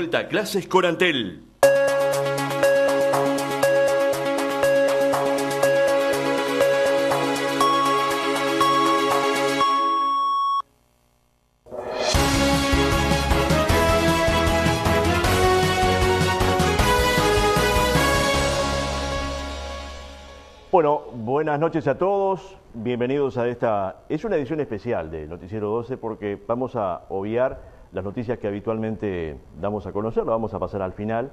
Vuelta a clases con Antel. Bueno, buenas noches a todos, bienvenidos a esta... Es una edición especial de Noticiero 12 porque vamos a obviar las noticias que habitualmente damos a conocer, las vamos a pasar al final.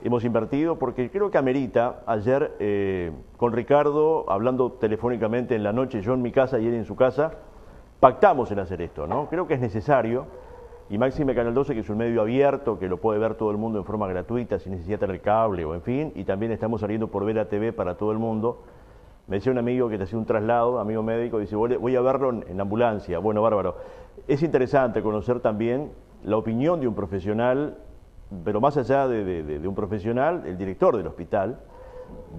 Hemos invertido porque creo que amerita. Ayer con Ricardo, hablando telefónicamente en la noche, yo en mi casa y él en su casa, pactamos en hacer esto, ¿no? Creo que es necesario, y máxime Canal 12, que es un medio abierto, que lo puede ver todo el mundo en forma gratuita, sin necesidad de tener cable o en fin, y también estamos saliendo por Vera TV para todo el mundo. Me decía un amigo que te hacía un traslado, amigo médico, dice, voy a verlo en ambulancia. Bueno, bárbaro. Es interesante conocer también la opinión de un profesional, pero más allá de un profesional, el director del hospital,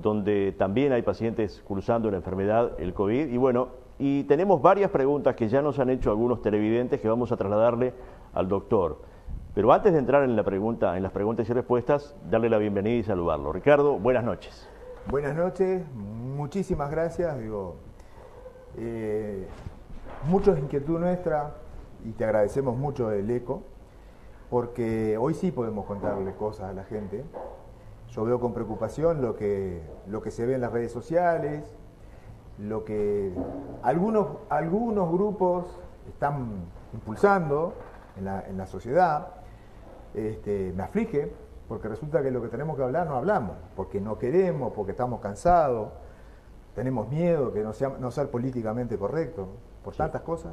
donde también hay pacientes cursando la enfermedad, el COVID. Y bueno, y tenemos varias preguntas que ya nos han hecho algunos televidentes que vamos a trasladarle al doctor. Pero antes de entrar en las preguntas y respuestas, darle la bienvenida y saludarlo. Ricardo, buenas noches. Buenas noches, muchísimas gracias. Mucho es inquietud nuestra y te agradecemos mucho el eco, porque hoy sí podemos contarle cosas a la gente. Yo veo con preocupación lo que se ve en las redes sociales, lo que algunos grupos están impulsando en la sociedad. Me aflige. Porque resulta que lo que tenemos que hablar no hablamos, porque no queremos, porque estamos cansados, tenemos miedo de no ser políticamente correcto, por tantas cosas.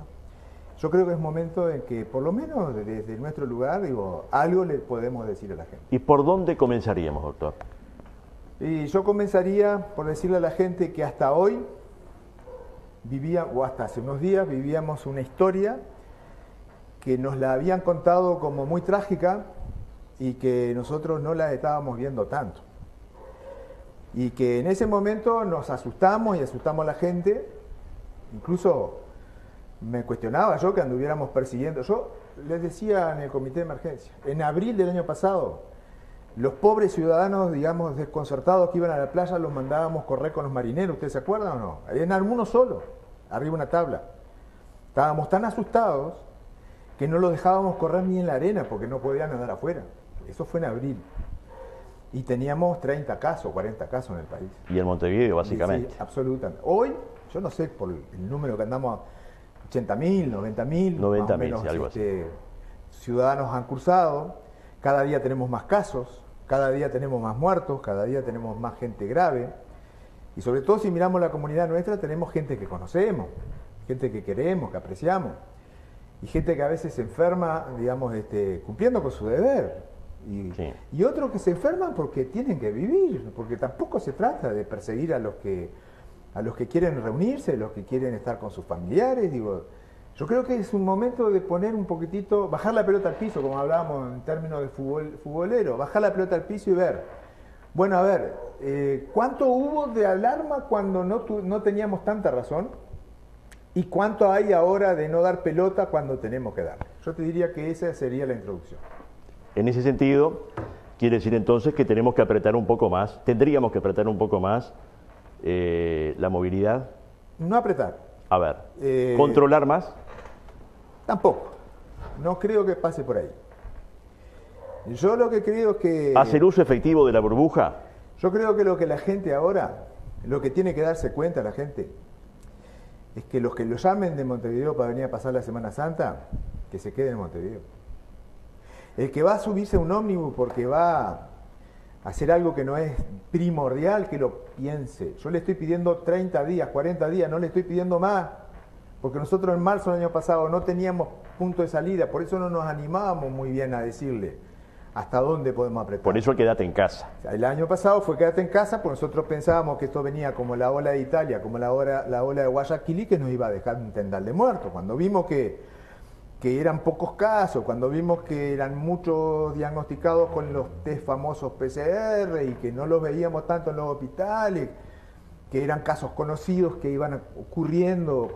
Yo creo que es momento en que, por lo menos desde nuestro lugar, algo le podemos decir a la gente. ¿Y por dónde comenzaríamos, doctor? Y yo comenzaría por decirle a la gente que hasta hoy o hasta hace unos días, vivíamos una historia que nos la habían contado como muy trágica, y que nosotros no la estábamos viendo tanto. Y que en ese momento nos asustamos y asustamos a la gente. Incluso me cuestionaba yo que anduviéramos persiguiendo. Yo les decía en el comité de emergencia, en abril del año pasado, los pobres ciudadanos, digamos, desconcertados que iban a la playa, los mandábamos correr con los marineros. ¿Ustedes se acuerdan o no? En uno solo, arriba una tabla. Estábamos tan asustados que no los dejábamos correr ni en la arena porque no podían nadar afuera. Eso fue en abril. Y teníamos 30 casos, 40 casos en el país. Y en Montevideo, básicamente. Sí, absolutamente. Hoy, yo no sé por el número que andamos, 80.000, 90.000, 90.000, algo así. Ciudadanos han cursado. Cada día tenemos más casos, cada día tenemos más muertos, cada día tenemos más gente grave. Y sobre todo, si miramos la comunidad nuestra, tenemos gente que conocemos, gente que queremos, que apreciamos. Y gente que a veces se enferma, digamos, cumpliendo con su deber. Y otros que se enferman porque tienen que vivir, porque tampoco se trata de perseguir a los que quieren reunirse, los que quieren estar con sus familiares. Yo creo que es un momento de poner un poquitito, bajar la pelota al piso, como hablábamos en términos de futbolero, bajar la pelota al piso y ver, bueno, a ver, ¿cuánto hubo de alarma cuando no teníamos tanta razón? ¿Y cuánto hay ahora de no dar pelota cuando tenemos que dar? Yo te diría que esa sería la introducción. En ese sentido, quiere decir entonces que tenemos que apretar un poco más, tendríamos que apretar un poco más la movilidad. No apretar. A ver, ¿controlar más? Tampoco. No creo que pase por ahí. Yo lo que creo que... ¿Hacer uso efectivo de la burbuja? Yo creo que lo que la gente ahora, lo que tiene que darse cuenta la gente, es que los que lo llamen de Montevideo para venir a pasar la Semana Santa, que se queden en Montevideo. El que va a subirse a un ómnibus porque va a hacer algo que no es primordial, que lo piense. Yo le estoy pidiendo 30 días, 40 días, no le estoy pidiendo más, porque nosotros en marzo del año pasado no teníamos punto de salida, por eso no nos animábamos muy bien a decirle hasta dónde podemos apretar. Por eso quédate en casa. El año pasado fue quédate en casa, porque nosotros pensábamos que esto venía como la ola de Italia, como la ola de Guayaquil, y que nos iba a dejar un tendal de muertos. Cuando vimos que eran pocos casos, cuando vimos que eran muchos diagnosticados con los test famosos PCR y que no los veíamos tanto en los hospitales, que eran casos conocidos que iban ocurriendo,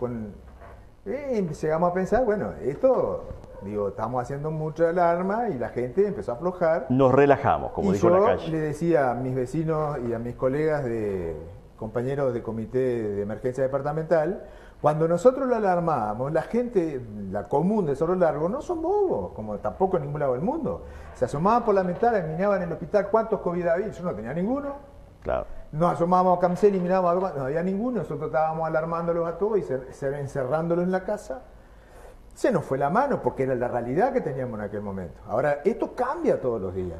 llegamos a pensar, bueno, esto Digo, estamos haciendo mucha alarma y la gente empezó a aflojar. Nos relajamos, como Y dijo la yo calle. le decía a mis vecinos y a mis colegas compañeros de comité de emergencia departamental, cuando nosotros lo alarmábamos, la gente, la común de Cerro Largo, no son bobos, como tampoco en ningún lado del mundo. Se asomaban por la ventana y miraban en el hospital cuántos COVID había. Yo no tenía ninguno. Claro. Nos asomábamos a Camcel y mirábamos a ver, no había ninguno. Nosotros estábamos alarmándolos a todos y encerrándolos en la casa. Se nos fue la mano porque era la realidad que teníamos en aquel momento. Ahora, esto cambia todos los días.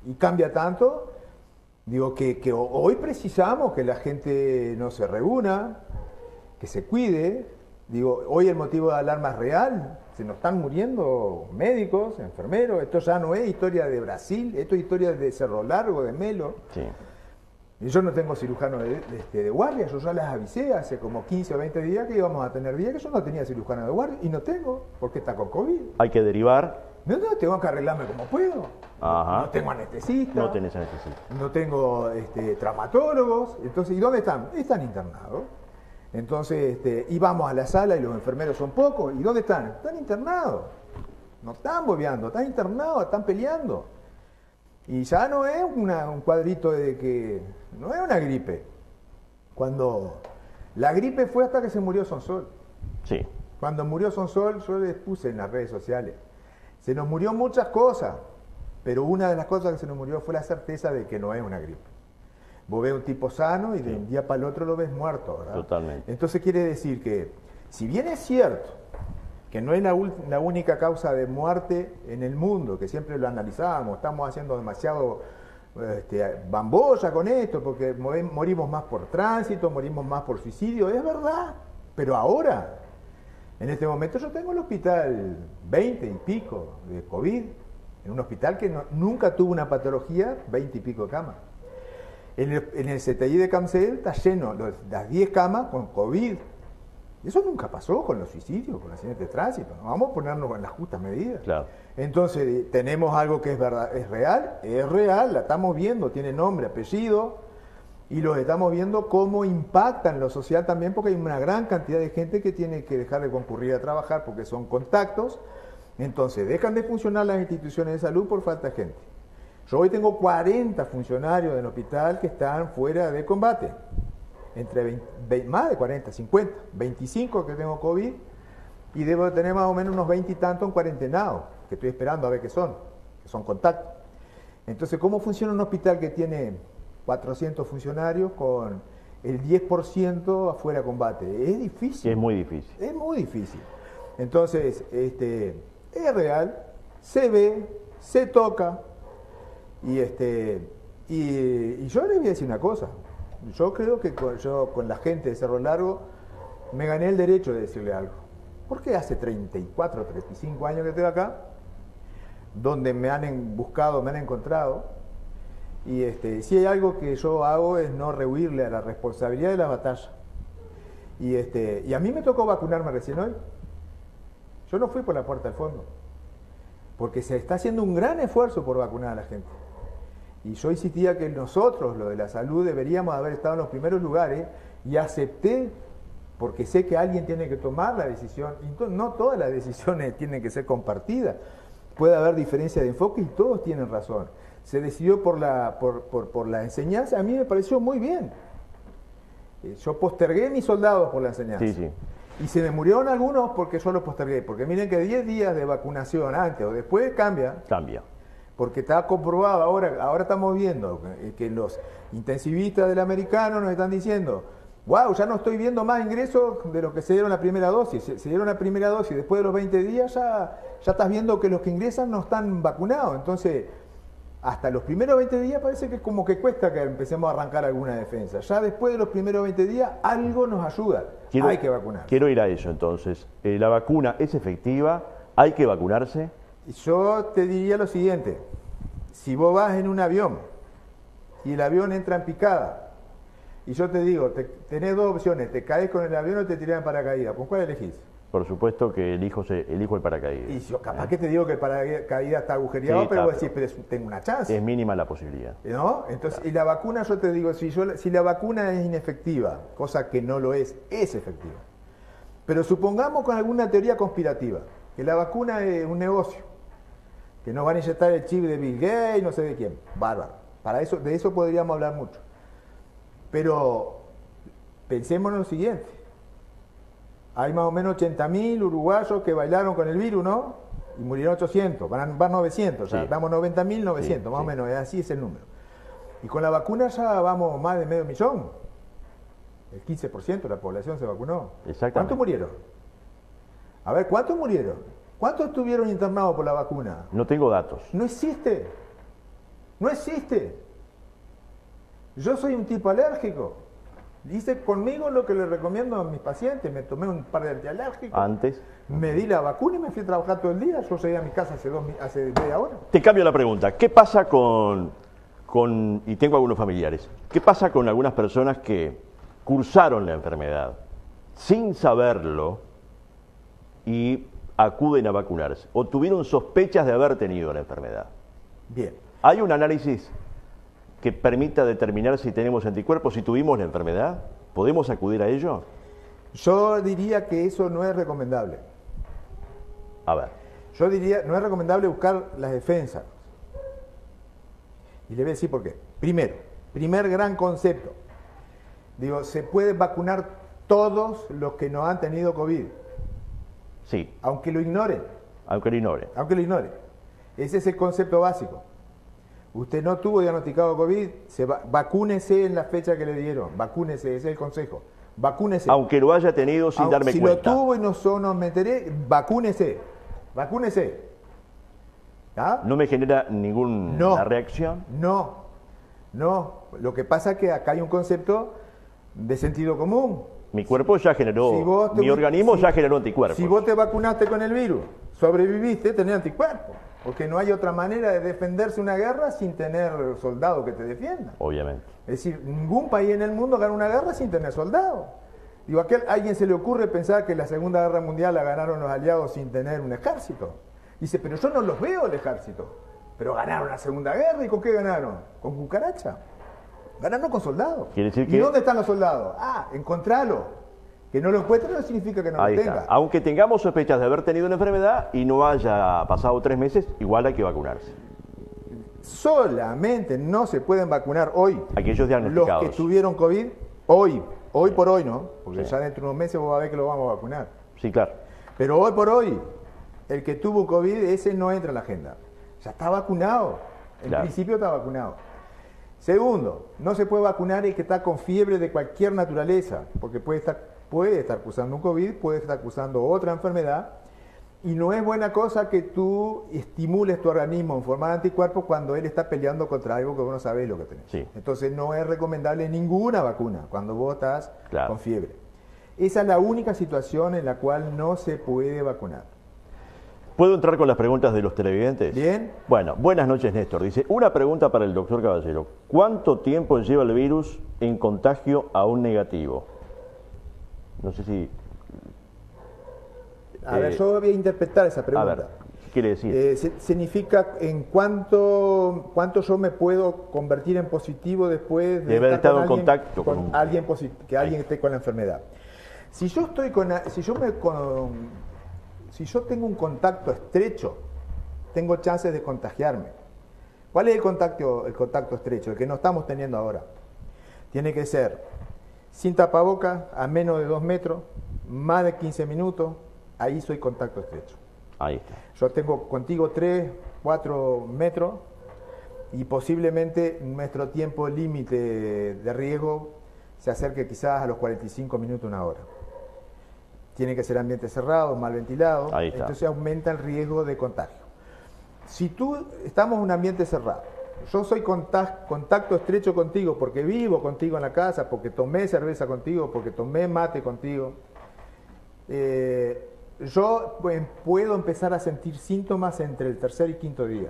Y cambia tanto, digo, que hoy precisamos que la gente no se reúna, que se cuide. Digo, hoy el motivo de alarma es real. Se nos están muriendo médicos, enfermeros. Esto ya no es historia de Brasil, esto es historia de Cerro Largo, de Melo. Sí. Y yo no tengo cirujano de guardia, yo ya les avisé hace como 15 o 20 días que íbamos a tener días que yo no tenía cirujano de guardia y no tengo, porque está con COVID. Hay que derivar. No, tengo que arreglarme como puedo. Ajá. No tengo anestesista. No tenés anestesista. No tengo traumatólogos. Entonces, ¿y dónde están? Están internados. Entonces, íbamos a la sala y los enfermeros son pocos. ¿Y dónde están? Están internados. No están bobeando, están internados, están peleando. Y ya no es un cuadrito de que... No es una gripe. Cuando la gripe fue hasta que se murió Sonsol. Sí. Cuando murió Sonsol, yo les puse en las redes sociales. Se nos murió muchas cosas, pero una de las cosas que se nos murió fue la certeza de que no es una gripe. Vos ves un tipo sano y de un día para el otro lo ves muerto, ¿verdad? Totalmente. Entonces quiere decir que, si bien es cierto que no es la única causa de muerte en el mundo, que siempre lo analizábamos, estamos haciendo demasiado bambolla con esto, porque morimos más por tránsito, morimos más por suicidio, es verdad, pero ahora, en este momento yo tengo el hospital 20 y pico de COVID, en un hospital que nunca tuvo una patología, 20 y pico de camas. En el CTI de Camcel está lleno, las 10 camas con COVID. Eso nunca pasó con los suicidios, con los accidentes de tránsito. ¿No? Vamos a ponernos en las justas medidas. Claro. Entonces, tenemos algo que es verdad, es real, la estamos viendo, tiene nombre, apellido, y los estamos viendo cómo impacta en lo social también, porque hay una gran cantidad de gente que tiene que dejar de concurrir a trabajar porque son contactos. Entonces, dejan de funcionar las instituciones de salud por falta de gente. Yo hoy tengo 40 funcionarios del hospital que están fuera de combate. Entre más de 40, 50, 25 que tengo COVID y debo tener más o menos unos 20 y tantos en cuarentenados, que estoy esperando a ver qué son contactos. Entonces, ¿cómo funciona un hospital que tiene 400 funcionarios con el 10% afuera de combate? Es difícil. Es muy difícil. Es muy difícil. Entonces, es real, se ve, se toca y yo les voy a decir una cosa. Yo creo que con la gente de Cerro Largo me gané el derecho de decirle algo. Porque hace 34, 35 años que estoy acá, donde me han buscado, me han encontrado, y si hay algo que yo hago es no rehuirle a la responsabilidad de la batalla. Y a mí me tocó vacunarme recién hoy. Yo no fui por la puerta del fondo, porque se está haciendo un gran esfuerzo por vacunar a la gente. Y yo insistía que nosotros, lo de la salud, deberíamos haber estado en los primeros lugares y acepté, porque sé que alguien tiene que tomar la decisión, y no todas las decisiones tienen que ser compartidas. Puede haber diferencia de enfoque y todos tienen razón. Se decidió por la enseñanza, a mí me pareció muy bien. Yo postergué mis soldados por la enseñanza. Sí, sí. Y se me murieron algunos porque yo los postergué, porque miren que 10 días de vacunación antes o después cambia. Cambia. Porque está comprobado, ahora estamos viendo que los intensivistas del americano nos están diciendo, wow, ya no estoy viendo más ingresos de los que se dieron la primera dosis. Se dieron la primera dosis, después de los 20 días ya estás viendo que los que ingresan no están vacunados. Entonces, hasta los primeros 20 días parece que es como que cuesta que empecemos a arrancar alguna defensa. Ya después de los primeros 20 días algo nos ayuda. Hay que vacunar. Quiero ir a eso entonces. ¿La vacuna es efectiva? ¿Hay que vacunarse? Yo te diría lo siguiente, si vos vas en un avión y el avión entra en picada, y yo te digo, tenés dos opciones, te caes con el avión o te tiras en paracaídas, ¿con cuál elegís? Por supuesto que elijo el paracaídas. Y yo capaz que te digo que el paracaídas está agujereado, Sí, pero vos decís, pero tengo una chance. Es mínima la posibilidad. ¿No? Entonces, y la vacuna, yo te digo, si la vacuna es inefectiva, cosa que no lo es efectiva. Pero supongamos con alguna teoría conspirativa, que la vacuna es un negocio, que nos van a inyectar el chip de Bill Gates, no sé de quién, bárbaro. De eso podríamos hablar mucho. Pero pensemos en lo siguiente. Hay más o menos 80.000 uruguayos que bailaron con el virus, ¿no? Y murieron 800, van 900, Sí. o sea, vamos 90.900, Sí, más o sí. menos, así es el número. Y con la vacuna ya vamos más de 500.000. El 15% de la población se vacunó. Exactamente. ¿Cuántos murieron? A ver, ¿cuántos murieron? ¿Cuántos estuvieron internados por la vacuna? No tengo datos. No existe. No existe. Yo soy un tipo alérgico. Hice conmigo lo que le recomiendo a mis pacientes. Me tomé un par de antialérgicos. Antes. Me di la vacuna y me fui a trabajar todo el día. Yo llegué a mi casa hace media hora. Te cambio la pregunta. ¿Qué pasa y tengo algunos familiares, qué pasa con algunas personas que cursaron la enfermedad sin saberlo y acuden a vacunarse o tuvieron sospechas de haber tenido la enfermedad? Bien. ¿Hay un análisis que permita determinar si tenemos anticuerpos, si tuvimos la enfermedad? ¿Podemos acudir a ello? Yo diría que eso no es recomendable. A ver. Yo diría, no es recomendable buscar las defensas. Y le voy a decir por qué. Primero, primer gran concepto. Digo, se puede vacunar todos los que no han tenido COVID, Sí, aunque lo ignoren, aunque lo ignore. aunque lo ignoren. Ese es el concepto básico. Usted no tuvo diagnosticado COVID, vacúnese en la fecha que le dieron, vacúnese, ese es el consejo. Vacúnese. Aunque lo haya tenido sin darme si cuenta. lo tuvo y no me enteré, vacúnese. Vacúnese. ¿Ah? ¿No me genera ninguna reacción? No. Lo que pasa es que acá hay un concepto de sentido común. Mi cuerpo ya generó, Si vos te- mi organismo si- ya generó anticuerpos. Si vos te vacunaste con el virus, sobreviviste, tenés anticuerpos. Porque no hay otra manera de defenderse una guerra sin tener soldados que te defiendan. Obviamente. Es decir, ningún país en el mundo gana una guerra sin tener soldados. Digo, ¿a alguien se le ocurre pensar que la Segunda Guerra Mundial la ganaron los aliados sin tener un ejército? Dice, pero yo no los veo el ejército. Pero ganaron la Segunda Guerra, ¿y con qué ganaron? Con cucaracha. Ganaron con soldados. Quiere decir ¿Y que- dónde están los soldados? Ah, encontralo. Que no lo encuentres no significa que no Ahí lo está. tenga. Aunque tengamos sospechas de haber tenido una enfermedad y no haya pasado 3 meses, igual hay que vacunarse. Solamente no se pueden vacunar hoy Aquellos los diagnosticados. que tuvieron COVID, hoy por hoy no, porque Sí. ya dentro de unos meses vos vas a ver que lo vamos a vacunar. Sí, claro. Pero hoy por hoy, el que tuvo COVID, ese no entra en la agenda. Ya está vacunado. En Claro. principio está vacunado. Segundo, no se puede vacunar el que está con fiebre de cualquier naturaleza, porque puede estar cursando un COVID, puede estar cursando otra enfermedad, y no es buena cosa que tú estimules tu organismo en forma de anticuerpos cuando él está peleando contra algo que vos no sabés lo que tenés. Sí. Entonces no es recomendable ninguna vacuna cuando vos estás Claro. con fiebre. Esa es la única situación en la cual no se puede vacunar. ¿Puedo entrar con las preguntas de los televidentes? Bien. Bueno, buenas noches, Néstor. Dice, una pregunta para el doctor Caballero. ¿Cuánto tiempo lleva el virus en contagio a un negativo? No sé si... A ver, yo voy a interpretar esa A pregunta. ver, ¿qué quiere decir? Significa en cuánto yo me puedo convertir en positivo después De haber estar estado en alguien- contacto con con un- alguien que alguien esté con la enfermedad. Si yo tengo un contacto estrecho, tengo chances de contagiarme. ¿Cuál es el contacto estrecho? El que no estamos teniendo ahora. Tiene que ser sin tapaboca, a menos de 2 metros, más de 15 minutos, ahí soy contacto estrecho. Ahí está. Yo tengo contigo 3, 4 metros y posiblemente nuestro tiempo límite de riesgo se acerque quizás a los 45 minutos, 1 hora. Tiene que ser ambiente cerrado, mal ventilado, Ahí está. entonces aumenta el riesgo de contagio. Si estamos en un ambiente cerrado, yo soy contacto estrecho contigo porque vivo contigo en la casa, porque tomé cerveza contigo, porque tomé mate contigo, yo puedo empezar a sentir síntomas entre el tercer y quinto día.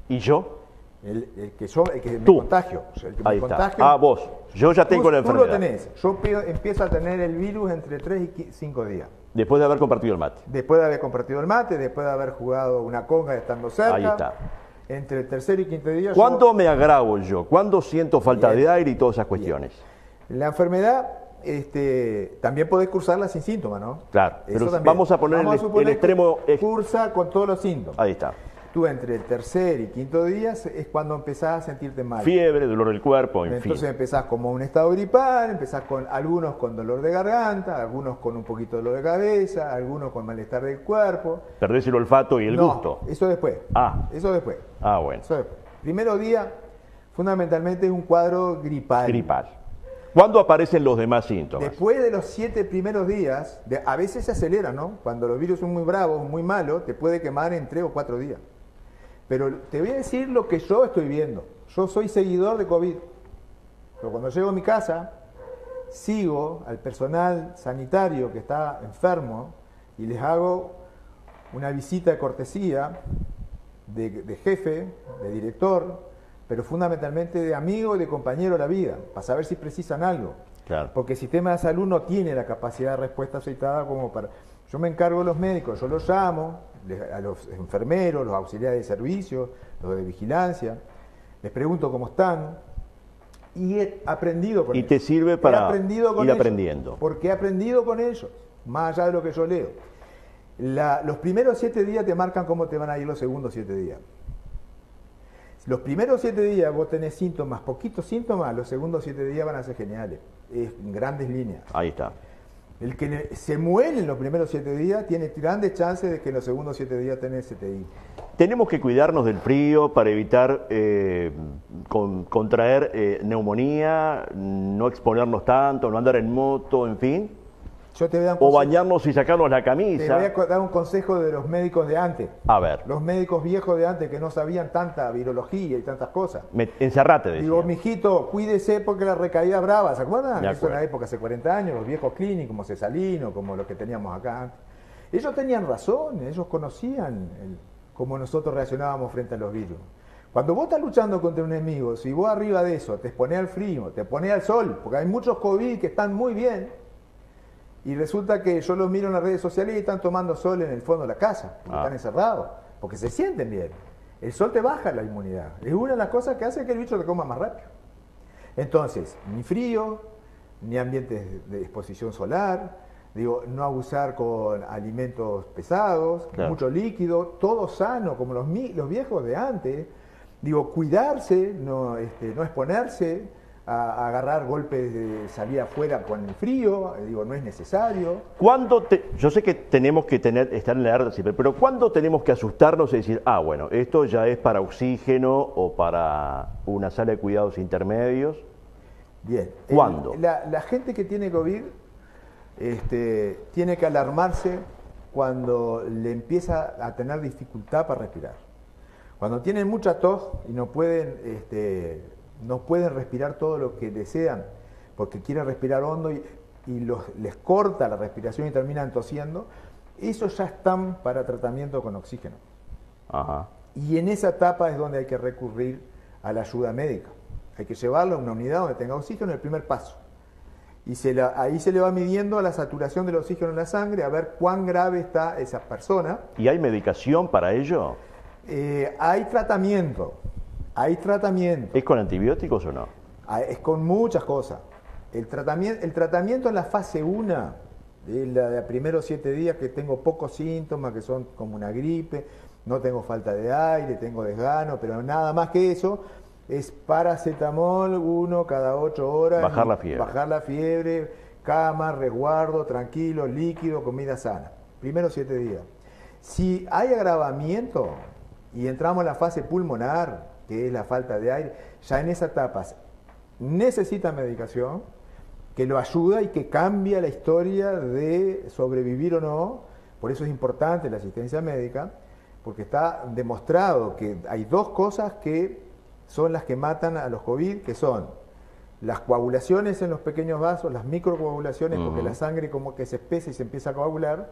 ¿Y yo? El que me Tú. contagio. O sea, el que me Ahí está. contagio. Ah, vos. Yo ya tengo la Tú enfermedad. lo tenés. Yo empiezo a tener el virus entre 3 y 5 días. Después de haber compartido el mate. Después de haber compartido el mate, después de haber jugado una conga estando cerca. Ahí está. Entre el tercer y quinto día. ¿Cuándo me agravo yo? ¿Cuándo siento falta Bien. de aire y todas esas cuestiones? La enfermedad también podés cursarla sin síntomas, ¿no? Claro, Eso pero también. vamos a poner Vamos a el suponer extremo... que cursa con todos los síntomas. Ahí está. Tú entre el tercer y quinto día es cuando empezás a sentirte mal. Fiebre, dolor del cuerpo, en Entonces fin. empezás como un estado gripal, empezás con algunos con dolor de garganta, algunos con un poquito de dolor de cabeza, algunos con malestar del cuerpo. Perdés el olfato y el No, gusto. eso después. Ah. Eso después. Ah, bueno. Eso después. Primero día, fundamentalmente es un cuadro gripal. Gripal. ¿Cuándo aparecen los demás síntomas? Después de los 7 primeros días, a veces se acelera, ¿no? Cuando los virus son muy bravos, muy malos, te puede quemar en 3 o 4 días. Pero te voy a decir lo que yo estoy viendo. Yo soy seguidor de COVID. Pero cuando llego a mi casa, sigo al personal sanitario que está enfermo y les hago una visita de cortesía de jefe, de director, pero fundamentalmente de amigo y de compañero de la vida, para saber si precisan algo. Claro. Porque el sistema de salud no tiene la capacidad de respuesta aceitada como para... Yo me encargo de los médicos, yo los llamo, a los enfermeros, los auxiliares de servicio, los de vigilancia, les pregunto cómo están y he aprendido con Y ellos. te sirve para He aprendido con ir ellos, aprendiendo. porque he aprendido con ellos, más allá de lo que yo leo. Los primeros 7 días te marcan cómo te van a ir los segundos 7 días. Los primeros 7 días vos tenés síntomas, poquitos síntomas, los segundos 7 días van a ser geniales, en grandes líneas. Ahí está. El que se muere en los primeros 7 días tiene grandes chances de que en los segundos 7 días tenés CTI. Tenemos que cuidarnos del frío para evitar contraer neumonía, no exponernos tanto, no andar en moto, en fin. Yo te voy a dar un O consejo. bañarnos y sacarnos la Te voy camisa. a dar un consejo de los médicos de antes. A ver, Los médicos viejos de antes que no sabían tanta virología y tantas cosas. encerrate, decía. Digo, mijito, cuídese porque la recaída brava, ¿se acuerdan? De Eso en acuerdo. la época hace 40 años, los viejos clínicos como Cesalino, como los que teníamos acá antes. Ellos tenían razón, ellos conocían cómo nosotros reaccionábamos frente a los virus. Cuando vos estás luchando contra un enemigo, si vos arriba de eso te exponés al frío, te exponés al sol, porque hay muchos COVID que están muy bien, y resulta que yo los miro en las redes sociales y están tomando sol en el fondo de la casa, porque están encerrados, porque se sienten bien. El sol te baja la inmunidad. Es una de las cosas que hace que el bicho te coma más rápido. Entonces, ni frío, ni ambientes de exposición solar, digo, no abusar con alimentos pesados, Claro. mucho líquido, todo sano, como los viejos de antes. Digo, cuidarse, no exponerse a agarrar golpes de salir afuera con el frío, digo, no es necesario. Yo sé que tenemos que estar en la alerta siempre, pero ¿cuándo tenemos que asustarnos y decir, bueno, esto ya es para oxígeno o para una sala de cuidados intermedios? Bien. ¿Cuándo? La gente que tiene COVID tiene que alarmarse cuando le empieza a tener dificultad para respirar. Cuando tienen mucha tos y no pueden respirar todo lo que desean porque quieren respirar hondo y les corta la respiración y terminan tosiendo, esos ya están para tratamiento con oxígeno. Ajá. Y en esa etapa es donde hay que recurrir a la ayuda médica. Hay que llevarlo a una unidad donde tenga oxígeno, el primer paso. Y ahí se le va midiendo la saturación del oxígeno en la sangre, a ver cuán grave está esa persona. ¿Y hay medicación para ello? Hay tratamiento. ¿Es con antibióticos o no? Es con muchas cosas. El tratamiento en la fase 1, de los primeros 7 días que tengo pocos síntomas, que son como una gripe, no tengo falta de aire, tengo desgano, pero nada más que eso, es paracetamol 1 cada 8 horas. Bajar la fiebre. Bajar la fiebre, cama, resguardo, tranquilo, líquido, comida sana. Primeros 7 días. Si hay agravamiento y entramos en la fase pulmonar, que es la falta de aire, ya en esa etapa necesita medicación que lo ayuda y que cambia la historia de sobrevivir o no. Por eso es importante la asistencia médica, porque está demostrado que hay 2 cosas que son las que matan a los COVID, que son las coagulaciones en los pequeños vasos, las microcoagulaciones, porque la sangre como que se espesa y se empieza a coagular,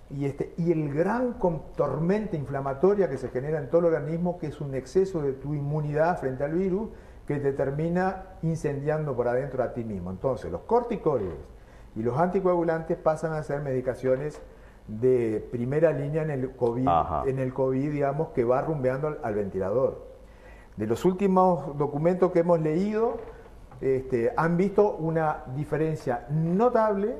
y el gran tormenta inflamatoria que se genera en todo el organismo, que es un exceso de tu inmunidad frente al virus, que te termina incendiando por adentro a ti mismo. Entonces, los corticoides y los anticoagulantes pasan a ser medicaciones de primera línea en el COVID, digamos, que va rumbeando al ventilador. De los últimos documentos que hemos leído, han visto una diferencia notable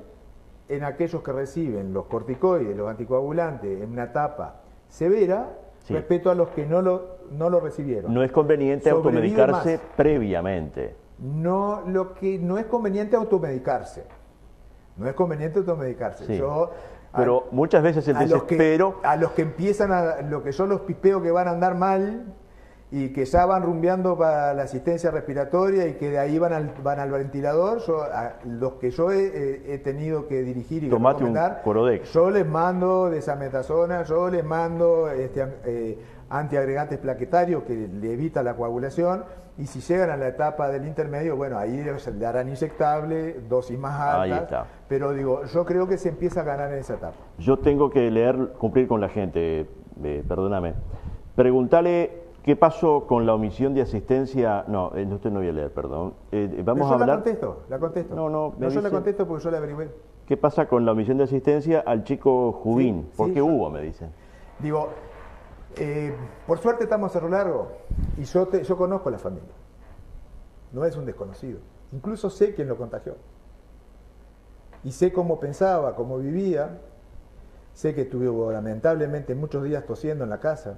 en aquellos que reciben los corticoides, los anticoagulantes, en una etapa severa, Sí. respecto a los que no lo recibieron. No es conveniente Sobrevive automedicarse más. previamente. No, lo que no es conveniente automedicarse. No es conveniente automedicarse. Sí. Yo, Pero muchas veces el a los que empiezan lo que son los pipeos que van a andar mal y que ya van rumbeando para la asistencia respiratoria y que de ahí van al ventilador, los que yo he tenido que dirigir y Tomate un recomendar, Corodex. yo les mando desametasona, yo les mando antiagregantes plaquetarios que le evita la coagulación, y si llegan a la etapa del intermedio, bueno, ahí se le darán inyectable, dosis más Ahí altas, está. pero digo, yo creo que se empieza a ganar en esa etapa. Yo tengo que cumplir con la gente, perdóname. Preguntale qué pasó con la omisión de asistencia. No, usted no voy a leer, perdón. Vamos a hablar. La contesto. No, me yo la dice- contesto porque yo la averigüé. ¿Qué pasa con la omisión de asistencia al chico Jubín? Sí, ¿Por sí, qué yo- hubo, me dicen? Digo, por suerte estamos a Cerro Largo y yo conozco a la familia. No es un desconocido. Incluso sé quién lo contagió. Y sé cómo pensaba, cómo vivía. Sé que estuvo lamentablemente muchos días tosiendo en la casa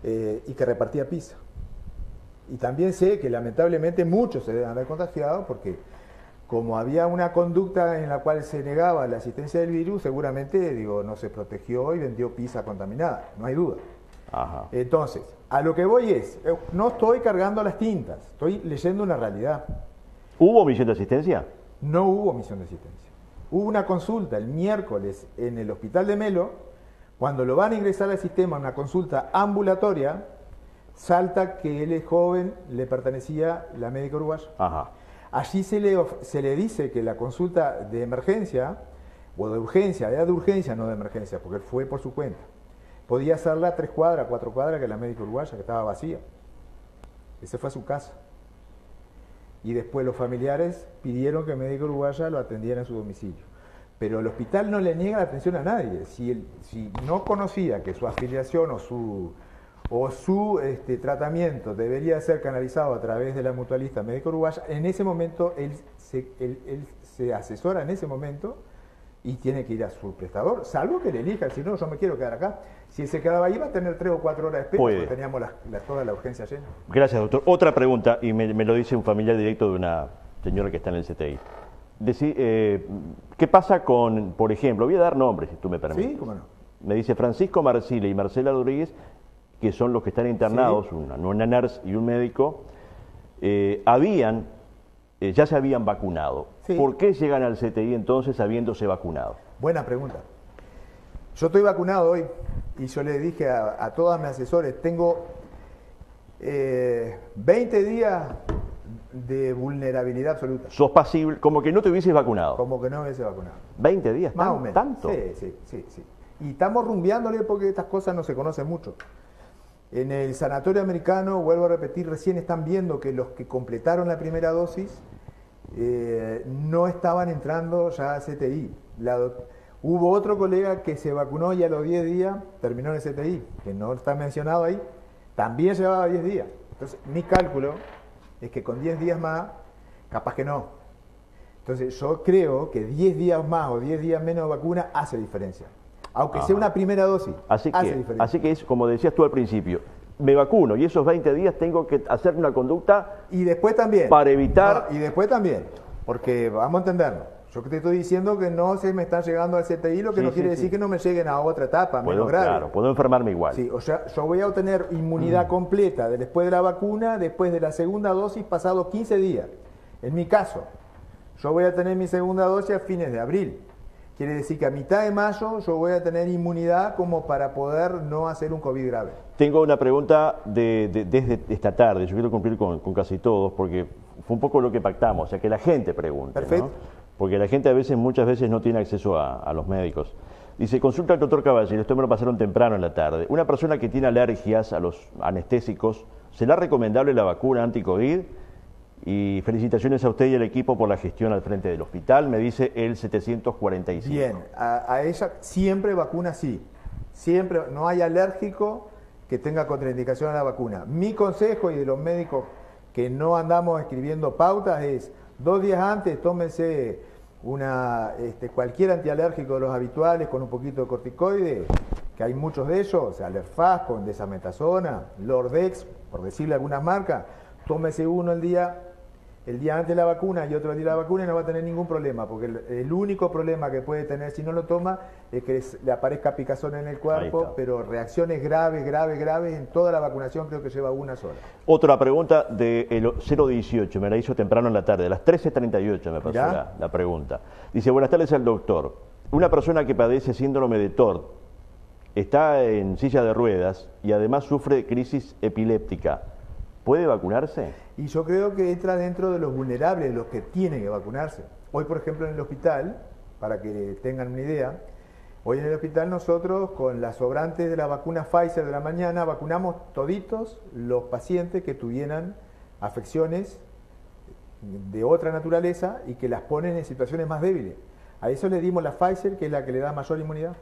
y que repartía pizza. Y también sé que lamentablemente muchos se deben haber contagiado porque como había una conducta en la cual se negaba la asistencia del virus, seguramente, no se protegió y vendió pizza contaminada, no hay duda. Ajá. Entonces, a lo que voy es, no estoy cargando las tintas, estoy leyendo una realidad. ¿Hubo omisión de asistencia? No hubo omisión de asistencia. Hubo una consulta el miércoles en el hospital de Melo, cuando lo van a ingresar al sistema, una consulta ambulatoria, salta que él es joven, le pertenecía la médica uruguaya. Ajá. Allí se le dice que la consulta de emergencia, o de urgencia, era de urgencia, no de emergencia, porque él fue por su cuenta, podía hacerla a 3 cuadras, 4 cuadras, que la médica uruguaya, que estaba vacía. Ese fue a su casa. Y después los familiares pidieron que el médico uruguaya lo atendiera en su domicilio. Pero el hospital no le niega la atención a nadie. Si no conocía que su afiliación o su tratamiento debería ser canalizado a través de la mutualista médico uruguaya, en ese momento él se asesora en ese momento y tiene que ir a su prestador, salvo que le elija, si no, yo me quiero quedar acá. Si él se quedaba ahí, va a tener 3 o 4 horas de espera, Puede. porque teníamos toda la urgencia llena. Gracias, doctor. Otra pregunta, y me lo dice un familiar directo de una señora que está en el CTI. ¿Qué pasa con, por ejemplo, voy a dar nombres, si tú me permites? Sí, cómo no. Me dice Francisco Marcile y Marcela Rodríguez, que son los que están internados, Sí. una nurse y un médico, ya se habían vacunado. Sí. ¿Por qué llegan al CTI entonces habiéndose vacunado? Buena pregunta. Yo estoy vacunado hoy y yo le dije a todos mis asesores, tengo 20 días de vulnerabilidad absoluta, Sos pasible, como que no te hubieses vacunado. como que no me hubiese vacunado. 20 días, Más o menos. ¿tanto? Sí. Y estamos rumbeándole porque estas cosas no se conocen mucho. En el sanatorio americano, vuelvo a repetir, recién están viendo que los que completaron la primera dosis no estaban entrando ya a CTI. Hubo otro colega que se vacunó y a los 10 días terminó en el CTI, que no está mencionado ahí, también llevaba 10 días. Entonces, mi cálculo es que con 10 días más, capaz que no. Entonces, yo creo que 10 días más o 10 días menos de vacuna hace diferencia. Aunque sea una primera dosis, Así hace diferencia. que es como decías tú al principio, me vacuno y esos 20 días tengo que hacer una conducta Y después también. para evitar... No, y después también. Porque vamos a entendernos. Yo te estoy diciendo que no se me están llegando al CTI, lo que Sí, no quiere sí, decir sí. que no me lleguen a otra etapa, puedo, menos grave. claro, puedo enfermarme igual. Sí, o sea, yo voy a obtener inmunidad completa después de la vacuna, después de la segunda dosis, pasado 15 días. En mi caso, yo voy a tener mi segunda dosis a fines de abril. Quiere decir que a mitad de mayo yo voy a tener inmunidad como para poder no hacer un COVID grave. Tengo una pregunta desde esta tarde, yo quiero cumplir con casi todos, porque fue un poco lo que pactamos, o sea, que la gente pregunte, Perfecto. ¿no? Porque la gente muchas veces no tiene acceso a los médicos. Dice, consulta al doctor Caballero, esto me lo pasaron temprano en la tarde. Una persona que tiene alergias a los anestésicos, ¿será recomendable la vacuna anti-COVID? Y felicitaciones a usted y al equipo por la gestión al frente del hospital, me dice el 745. Bien, a ella siempre vacuna sí. Siempre, no hay alérgico que tenga contraindicación a la vacuna. Mi consejo y de los médicos que no andamos escribiendo pautas, es 2 días antes tómense cualquier antialérgico de los habituales con un poquito de corticoide, que hay muchos de ellos, Alerfaz con desametasona, Lordex, por decirle algunas marcas, tómese uno el día antes de la vacuna y otro el día de la vacuna y no va a tener ningún problema, porque el único problema que puede tener si no lo toma es que le aparezca picazón en el cuerpo, pero reacciones graves en toda la vacunación creo que lleva una sola. Otra pregunta del 018, me la hizo temprano en la tarde, a las 13:38 me pasó la pregunta. Dice, buenas tardes al doctor. Una persona que padece síndrome de TORT, está en silla de ruedas y además sufre crisis epiléptica, ¿puede vacunarse? Y yo creo que entra dentro de los vulnerables, los que tienen que vacunarse. Hoy, por ejemplo, en el hospital, para que tengan una idea, hoy en el hospital nosotros con las sobrantes de la vacuna Pfizer de la mañana vacunamos toditos los pacientes que tuvieran afecciones de otra naturaleza y que las ponen en situaciones más débiles. A eso le dimos la Pfizer, que es la que le da mayor inmunidad.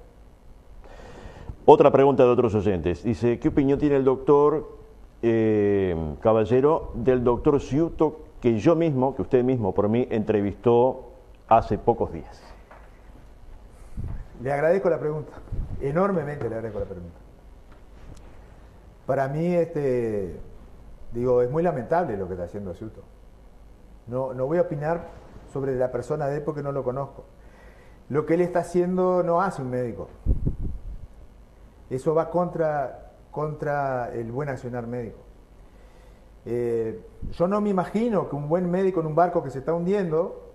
Otra pregunta de otros oyentes. Dice, ¿qué opinión tiene el doctor Caballero del doctor Ciuto que usted mismo por mí entrevistó hace pocos días? Le agradezco la pregunta, enormemente le agradezco la pregunta. Para mí, es muy lamentable lo que está haciendo Ciuto. No voy a opinar sobre la persona de él porque no lo conozco. Lo que él está haciendo no hace un médico. Eso va contra el buen accionar médico. Yo no me imagino que un buen médico en un barco que se está hundiendo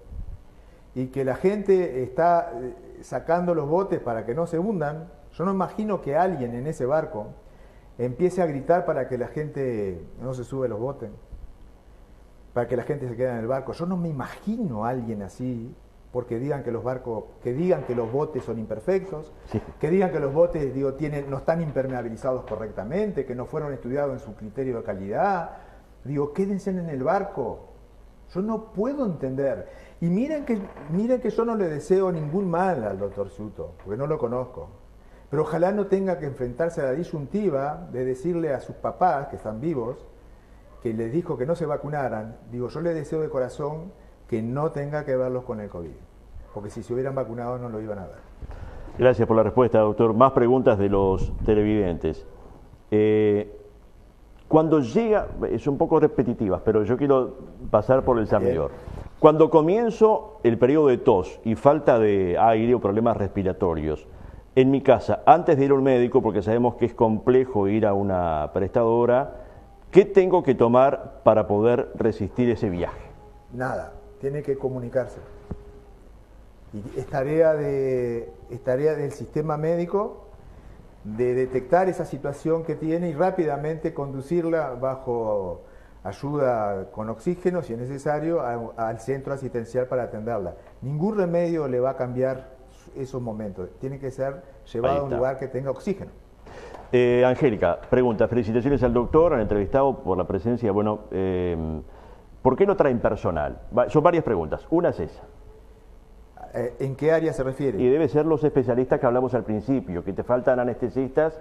y que la gente está sacando los botes para que no se hundan, yo no imagino que alguien en ese barco empiece a gritar para que la gente no se sube los botes, para que la gente se quede en el barco. Yo no me imagino a alguien así, porque digan que los botes son imperfectos, que digan que los botes no están impermeabilizados correctamente, que no fueron estudiados en su criterio de calidad. Quédense en el barco. Yo no puedo entender. Y miren que yo no le deseo ningún mal al doctor Ciuto, porque no lo conozco. Pero ojalá no tenga que enfrentarse a la disyuntiva de decirle a sus papás, que están vivos, que les dijo que no se vacunaran. Yo le deseo de corazón que no tenga que verlos con el COVID, porque si se hubieran vacunado no lo iban a ver. Gracias por la respuesta, doctor. Más preguntas de los televidentes. Cuando llega, es un poco repetitivas, pero yo quiero pasar por el Samidor. Cuando comienzo el periodo de tos y falta de aire o problemas respiratorios, en mi casa, antes de ir a un médico, porque sabemos que es complejo ir a una prestadora, ¿qué tengo que tomar para poder resistir ese viaje? Nada. Tiene que comunicarse. Y es tarea del sistema médico de detectar esa situación que tiene y rápidamente conducirla bajo ayuda con oxígeno, si es necesario, al centro asistencial para atenderla. Ningún remedio le va a cambiar esos momentos. Tiene que ser llevado a un lugar que tenga oxígeno. Angélica, pregunta, felicitaciones al doctor, al entrevistado por la presencia, ¿por qué no traen personal? Son varias preguntas. Una es esa. ¿En qué área se refiere? Y debe ser los especialistas que hablamos al principio, que te faltan anestesistas,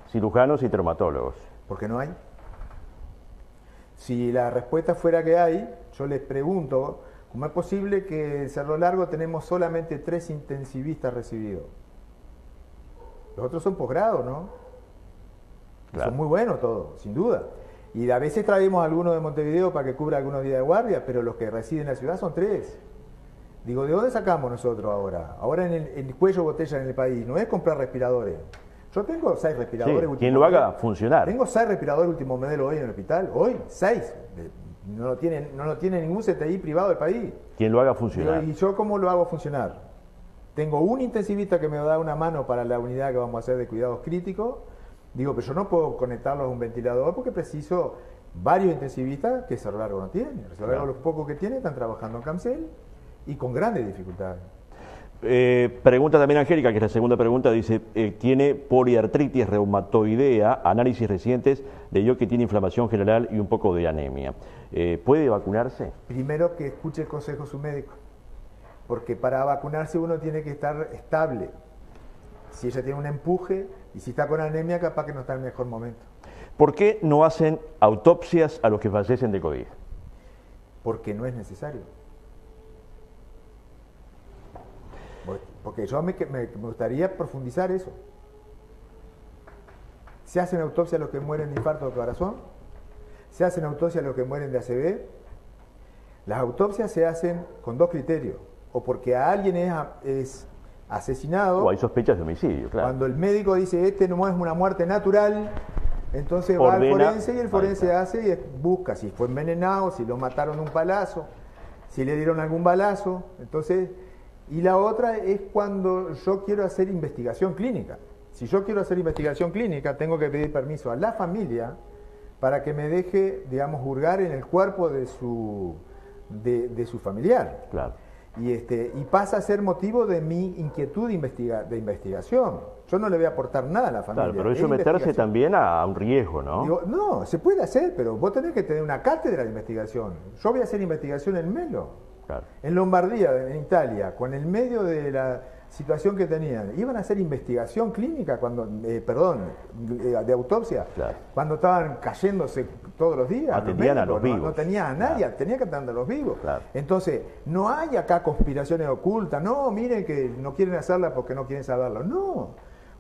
cirujanos y traumatólogos. ¿Por qué no hay? Si la respuesta fuera que hay, yo les pregunto, ¿cómo es posible que en Cerro Largo tenemos solamente 3 intensivistas recibidos? Los otros son posgrado, ¿no? Claro. Son muy buenos todos, sin duda. Y a veces traemos a algunos de Montevideo para que cubra algunos días de guardia, pero los que residen en la ciudad son 3. ¿De dónde sacamos nosotros ahora? Ahora en el cuello botella en el país, no es comprar respiradores. Yo tengo 6 respiradores. Sí, quien lo haga funcionar. Tengo 6 respiradores último modelo hoy en el hospital. Hoy, 6. No lo tiene ningún CTI privado del país. Quien lo haga funcionar. ¿Y yo cómo lo hago funcionar? Tengo un intensivista que me da una mano para la unidad que vamos a hacer de cuidados críticos. Pero yo no puedo conectarlos a un ventilador porque preciso varios intensivistas que Cerro Largo no tiene. Cerro Largo, los pocos que tiene están trabajando en Camcel y con grandes dificultades. Pregunta también Angélica, que es la segunda pregunta, dice, tiene poliartritis reumatoidea, análisis recientes le dio que tiene inflamación general y un poco de anemia. ¿Puede vacunarse? Primero que escuche el consejo de su médico, porque para vacunarse uno tiene que estar estable. Si ella tiene un empuje y si está con anemia, capaz que no está en el mejor momento. ¿Por qué no hacen autopsias a los que fallecen de COVID? porque no es necesario. Porque yo me gustaría profundizar eso. Se hacen autopsias a los que mueren de infarto de corazón, se hacen autopsias a los que mueren de ACV. Las autopsias se hacen con dos criterios: o porque a alguien es asesinado, o hay sospechas de homicidio, claro. Cuando el médico dice este no es una muerte natural, entonces va al forense y el forense hace y busca si fue envenenado, si lo mataron de un palazo, si le dieron algún balazo. Entonces, y la otra es cuando yo quiero hacer investigación clínica. Si yo quiero hacer investigación clínica, tengo que pedir permiso a la familia para que me deje, digamos, hurgar en el cuerpo de su familiar. Claro. Y pasa a ser motivo de mi inquietud de investigación. Yo no le voy a aportar nada a la familia. Claro, pero eso meterse también a un riesgo, ¿no? Digo, no, se puede hacer, pero vos tenés que tener una cátedra de investigación. Yo voy a hacer investigación en Melo, claro, en Lombardía, en Italia, con el medio de la situación que tenían. Iban a hacer investigación clínica, de autopsia, claro, cuando estaban cayéndose todos los días. Atendían a los vivos. No tenía a nadie, claro, tenía que atender a los vivos. Claro. Entonces, no hay acá conspiraciones ocultas. No, miren que no quieren hacerla porque no quieren saberlo. No.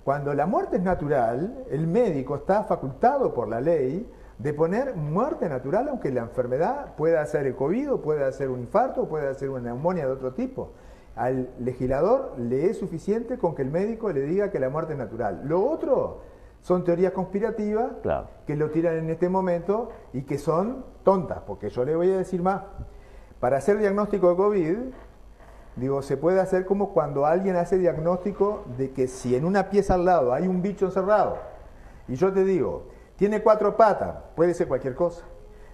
Cuando la muerte es natural, el médico está facultado por la ley de poner muerte natural, aunque la enfermedad pueda ser el COVID, pueda ser un infarto, pueda ser una neumonía de otro tipo. Al legislador le es suficiente con que el médico le diga que la muerte es natural. Lo otro son teorías conspirativas, claro, que lo tiran en este momento y que son tontas, porque yo le voy a decir más. Para hacer diagnóstico de COVID, digo, se puede hacer como cuando alguien hace diagnóstico de que si en una pieza al lado hay un bicho encerrado, y yo te digo, tiene 4 patas, puede ser cualquier cosa.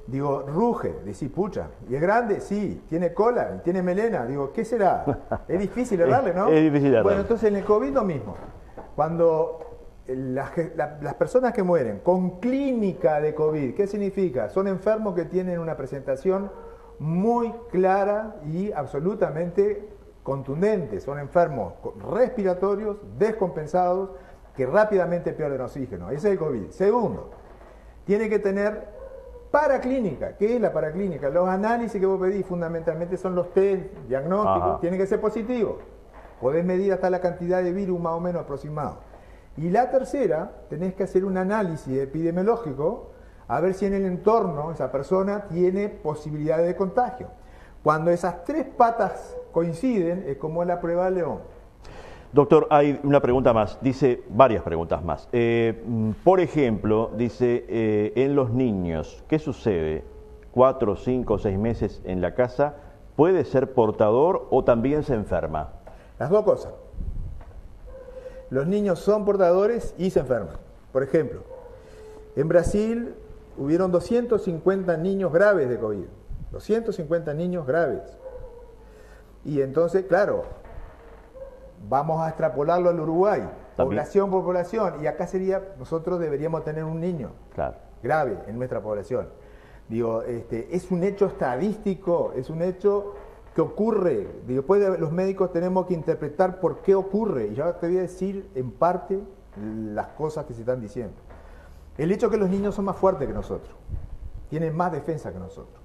Digo, ruge, decís, pucha, ¿y es grande? Sí. ¿Tiene cola? ¿Tiene melena? Digo, ¿qué será? Es difícil errarle, ¿no? Es difícil errarle. Bueno, entonces en el COVID lo mismo. Cuando las personas que mueren con clínica de COVID, ¿qué significa? Son enfermos que tienen una presentación muy clara y absolutamente contundente. Son enfermos respiratorios, descompensados, que rápidamente pierden oxígeno. Ese es el COVID. Segundo, tiene que tener paraclínica. ¿Qué es la paraclínica? Los análisis que vos pedís fundamentalmente son los test diagnósticos, tienen que ser positivos. Podés medir hasta la cantidad de virus más o menos aproximado. Y la tercera, tenés que hacer un análisis epidemiológico a ver si en el entorno esa persona tiene posibilidades de contagio. Cuando esas 3 patas coinciden, es como la prueba de León. Doctor, hay una pregunta más, dice varias preguntas más. Por ejemplo, dice, en los niños, ¿qué sucede? 4, 5, 6 meses en la casa, ¿puede ser portador o también se enferma? Las dos cosas. Los niños son portadores y se enferman. Por ejemplo, en Brasil hubieron 250 niños graves de COVID. 250 niños graves. Y entonces, claro, vamos a extrapolarlo al Uruguay, ¿también? Población por población, y acá nosotros deberíamos tener un niño, claro, grave en nuestra población. Digo, es un hecho estadístico, es un hecho que ocurre. Digo, después los médicos tenemos que interpretar por qué ocurre, y yo te voy a decir en parte las cosas que se están diciendo. El hecho es que los niños son más fuertes que nosotros, tienen más defensa que nosotros.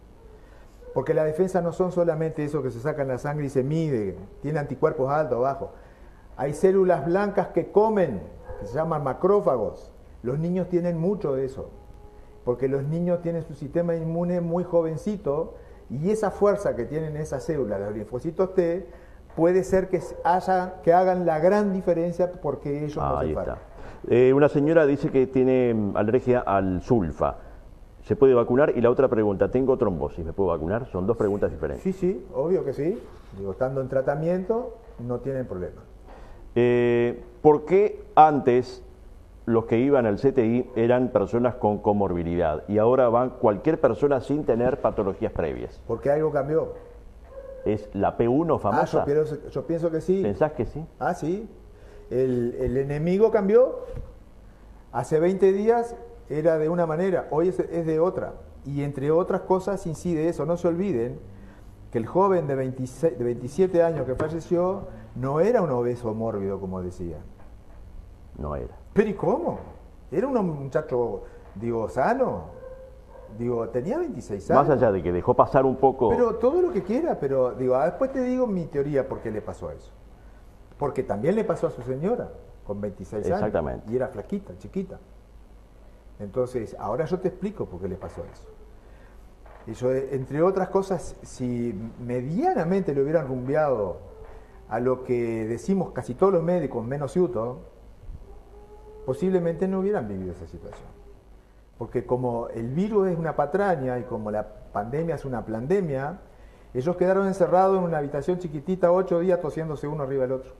Porque la defensa no son solamente eso que se saca en la sangre y se mide, tiene anticuerpos altos o bajos. Hay células blancas que comen, que se llaman macrófagos. Los niños tienen mucho de eso, porque los niños tienen su sistema inmune muy jovencito y esa fuerza que tienen esas células, los linfocitos T, puede ser que hagan la gran diferencia porque ellos no se enferman. Una señora dice que tiene alergia al sulfa. ¿Se puede vacunar? Y la otra pregunta, tengo trombosis, ¿me puedo vacunar? Son dos preguntas diferentes. Sí, sí, obvio que sí. Digo, estando en tratamiento, no tienen problema. ¿Por qué antes los que iban al CTI eran personas con comorbilidad y ahora van cualquier persona sin tener patologías previas? Porque algo cambió. ¿Es la P1 famosa? Yo pienso que sí. ¿Pensás que sí? Ah, sí. El enemigo cambió. Hace 20 días era de una manera, hoy es de otra. Y entre otras cosas incide eso. No se olviden que el joven de 27 años que falleció no era un obeso mórbido, como decían. No era. ¿Pero y cómo? Era un muchacho, digo, sano. Digo, tenía 26 años. Más allá de que dejó pasar un poco... Pero todo lo que quiera, pero digo, después te digo mi teoría por qué le pasó eso. Porque también le pasó a su señora, con 26 años. Exactamente. Y era flaquita, chiquita. Entonces, ahora yo te explico por qué le pasó eso. Y yo, entre otras cosas, si medianamente le hubieran rumbeado a lo que decimos casi todos los médicos, menos Ciuto, posiblemente no hubieran vivido esa situación. Porque como el virus es una patraña y como la pandemia es una plandemia, ellos quedaron encerrados en una habitación chiquitita 8 días tosiéndose uno arriba del otro.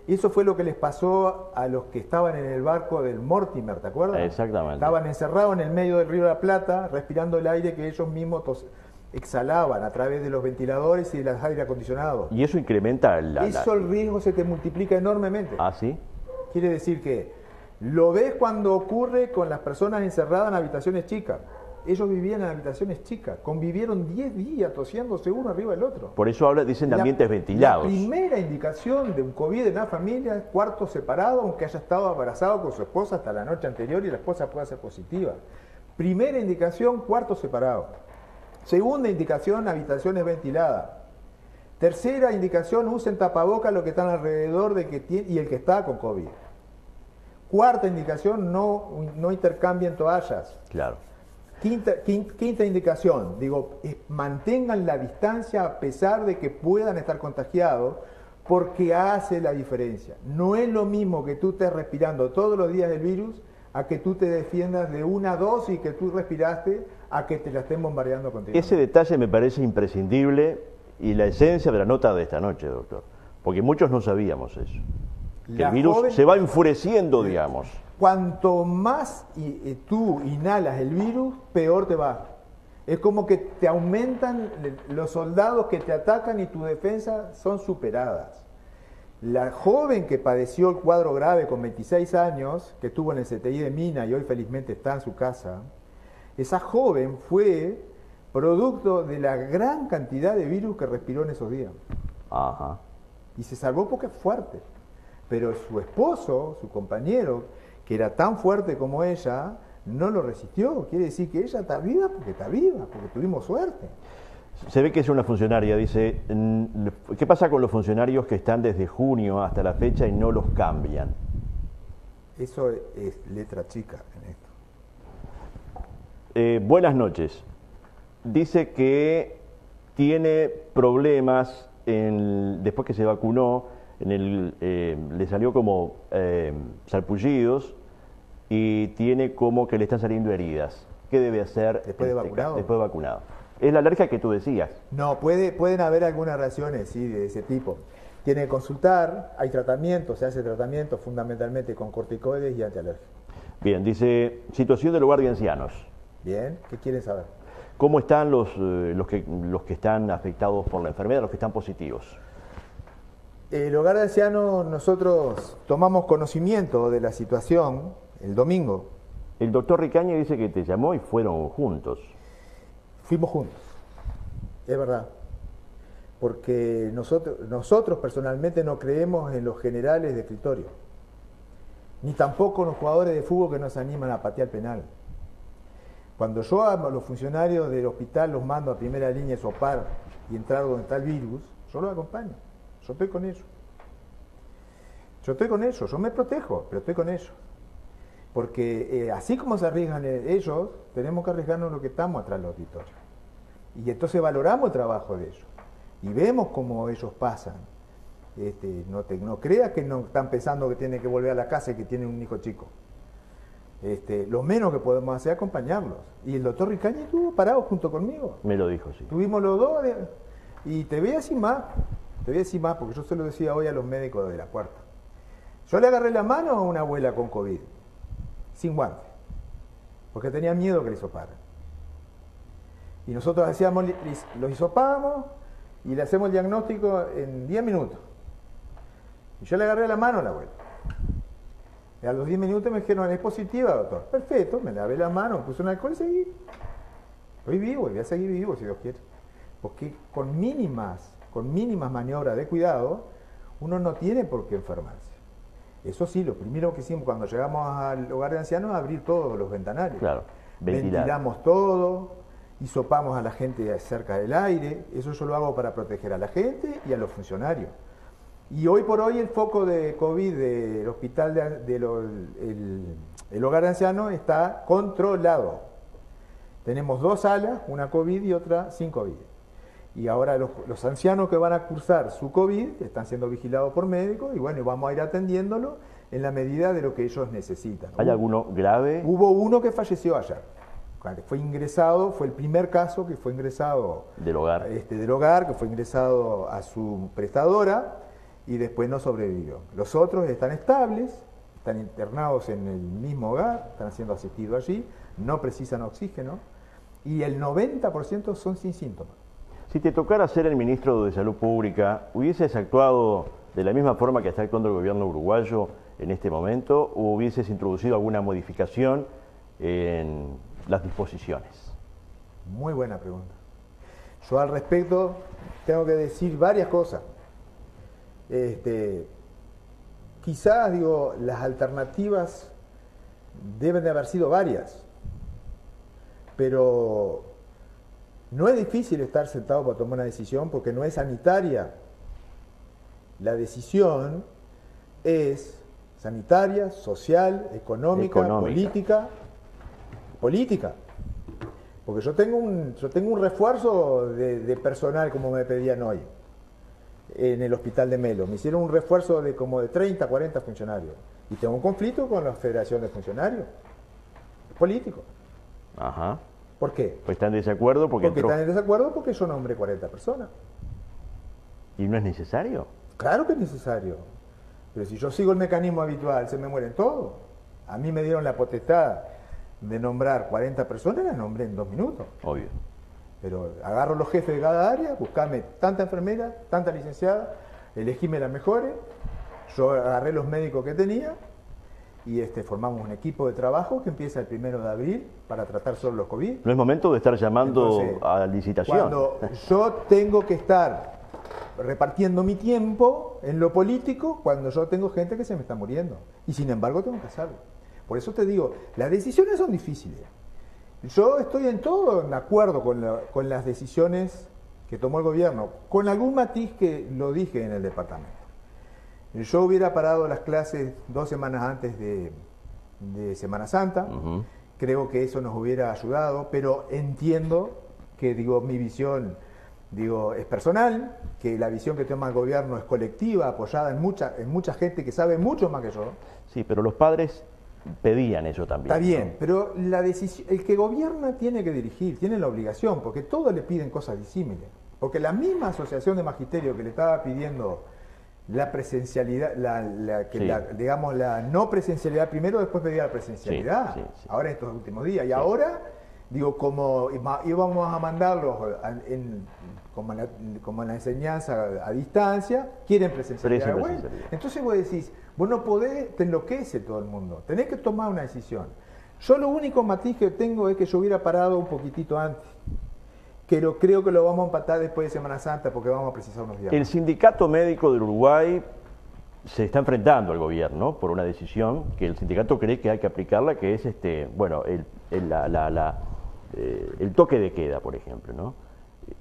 Y eso fue lo que les pasó a los que estaban en el barco del Mortimer, ¿te acuerdas? Exactamente. Estaban encerrados en el medio del Río de la Plata, respirando el aire que ellos mismos exhalaban a través de los ventiladores y de los aire acondicionados. Y eso incrementa El riesgo se te multiplica enormemente. ¿Ah, sí? Quiere decir que lo ves cuando ocurre con las personas encerradas en habitaciones chicas. Ellos vivían en habitaciones chicas, convivieron 10 días tosiéndose uno arriba del otro. Por eso dicen de ambientes ventilados. La primera indicación de un COVID en la familia es cuarto separado, aunque haya estado abrazado con su esposa hasta la noche anterior y la esposa pueda ser positiva. Primera indicación, cuarto separado. Segunda indicación, habitaciones ventiladas. Tercera indicación, usen tapabocas los que están alrededor de y el que está con COVID. Cuarta indicación, no intercambien toallas. Claro. Quinta indicación, mantengan la distancia a pesar de que puedan estar contagiados, porque hace la diferencia. No es lo mismo que tú estés respirando todos los días el virus a que tú te defiendas de una dosis que tú respiraste a que te la estén bombardeando contigo. Ese detalle me parece imprescindible y la esencia de la nota de esta noche, doctor, porque muchos no sabíamos eso. Que el virus se va enfureciendo, digamos. Cuanto más tú inhalas el virus, peor te va. Es como que te aumentan los soldados que te atacan y tus defensas son superadas. La joven que padeció el cuadro grave con 26 años, que estuvo en el CTI de Mina y hoy felizmente está en su casa, esa joven fue producto de la gran cantidad de virus que respiró en esos días. Ajá. Y se salvó porque es fuerte. Pero su esposo, su compañero, que era tan fuerte como ella, no lo resistió. Quiere decir que ella está viva, porque tuvimos suerte. Se ve que es una funcionaria, dice, ¿qué pasa con los funcionarios que están desde junio hasta la fecha y no los cambian? Eso es letra chica en esto. Buenas noches. Dice que tiene problemas después que se vacunó, le salió como sarpullidos y tiene como que le están saliendo heridas. ¿Qué debe hacer después de vacunado? Después de vacunado. Es la alergia que tú decías. No, pueden haber algunas reacciones, sí, de ese tipo. Tiene que consultar, hay tratamiento, se hace tratamiento fundamentalmente con corticoides y antialérgicos. Bien, dice, situación del hogar de ancianos. Bien, ¿qué quieren saber? ¿Cómo están los que están afectados por la enfermedad, los que están positivos? El hogar de ancianos, nosotros tomamos conocimiento de la situación el domingo. El doctor Ricaña dice que te llamó y fueron juntos. Fuimos juntos, es verdad. Porque nosotros personalmente no creemos en los generales de escritorio, ni tampoco en los jugadores de fútbol que nos animan a patear penal. Cuando yo a los funcionarios del hospital los mando a primera línea de sopar y entrar donde está el virus, yo los acompaño. Yo estoy con ellos. Yo me protejo, pero estoy con ellos. Porque así como se arriesgan ellos, tenemos que arriesgarnos lo que estamos atrás del auditorio. Y entonces valoramos el trabajo de ellos. Y vemos cómo ellos pasan. No creas que no están pensando que tienen que volver a la casa y que tienen un hijo chico. Lo menos que podemos hacer es acompañarlos. Y el doctor Ricaña estuvo parado junto conmigo. Me lo dijo, sí. Tuvimos los dos y te voy a decir más, porque yo se lo decía hoy a los médicos de la puerta. Yo le agarré la mano a una abuela con COVID, sin guante, porque tenía miedo que le hisoparan. Y nosotros los hisopábamos y le hacemos el diagnóstico en 10 minutos. Y yo le agarré la mano a la abuela. Y a los 10 minutos me dijeron, es positiva, doctor. Perfecto, me lavé la mano, puse un alcohol y seguí. Estoy vivo y voy a seguir vivo si Dios quiere. Porque con mínimas maniobras de cuidado, uno no tiene por qué enfermarse. Eso sí, lo primero que hicimos cuando llegamos al hogar de ancianos es abrir todos los ventanales. Claro. ventilamos todo, hisopamos a la gente cerca del aire. Eso yo lo hago para proteger a la gente y a los funcionarios. Y hoy por hoy el foco de COVID del hospital el hogar de ancianos está controlado. Tenemos 2 salas, una COVID y otra sin COVID. Y ahora los ancianos que van a cursar su COVID están siendo vigilados por médicos y bueno, vamos a ir atendiéndolo en la medida de lo que ellos necesitan. ¿Hay alguno grave? Hubo uno que falleció ayer. Fue ingresado, fue el primer caso que fue ingresado Del hogar. Del hogar, que fue ingresado a su prestadora y después no sobrevivió. Los otros están estables, están internados en el mismo hogar, están siendo asistidos allí, no precisan oxígeno y el 90% son sin síntomas. Si te tocara ser el ministro de Salud Pública, ¿hubieses actuado de la misma forma que está actuando el gobierno uruguayo en este momento o hubieses introducido alguna modificación en las disposiciones? Muy buena pregunta. Yo al respecto tengo que decir varias cosas. Quizás, las alternativas deben de haber sido varias, pero no es difícil estar sentado para tomar una decisión porque no es sanitaria. La decisión es sanitaria, social, económica. Política. Porque yo tengo un refuerzo de personal como me pedían hoy en el hospital de Melo. Me hicieron un refuerzo de como de 30, 40 funcionarios. Y tengo un conflicto con la Federación de Funcionarios. Es político. Ajá. ¿Por qué? Pues están en desacuerdo porque están en desacuerdo porque yo nombré 40 personas. ¿Y no es necesario? Claro que es necesario. Pero si yo sigo el mecanismo habitual, se me mueren todos. A mí me dieron la potestad de nombrar 40 personas, las nombré en 2 minutos. Obvio. Pero agarro los jefes de cada área, buscame tanta enfermera, tanta licenciada, elegíme las mejores, yo agarré los médicos que tenía y formamos un equipo de trabajo que empieza el 1 de abril para tratar solo los COVID. No es momento de estar llamando Entonces, a licitación. Cuando yo tengo que estar repartiendo mi tiempo en lo político, cuando yo tengo gente que se me está muriendo. Y sin embargo tengo que hacerlo. Por eso te digo, las decisiones son difíciles. Yo estoy en todo de acuerdo con las decisiones que tomó el gobierno, con algún matiz que lo dije en el departamento. Yo hubiera parado las clases 2 semanas antes de Semana Santa, creo que eso nos hubiera ayudado, pero entiendo que mi visión es personal, que la visión que toma el gobierno es colectiva, apoyada en mucha gente que sabe mucho más que yo. Sí, pero los padres pedían eso también. Está bien, ¿no? pero el que gobierna tiene que dirigir, tiene la obligación, porque todos le piden cosas disímiles. Porque la misma asociación de magisterio que le estaba pidiendo la presencialidad, la no presencialidad primero, después pedía la presencialidad, sí. ahora en estos últimos días. Y ahora, como íbamos a mandarlos como en la enseñanza a distancia, quieren presencialidad. Bueno, entonces vos decís, vos no podés, te enloquece todo el mundo, tenés que tomar una decisión. Yo lo único matiz que tengo es que yo hubiera parado un poquitito antes, pero creo que lo vamos a empatar después de Semana Santa porque vamos a precisar unos días. El Sindicato Médico del Uruguay se está enfrentando al gobierno por una decisión que el sindicato cree que hay que aplicarla, que es el toque de queda, por ejemplo, ¿no?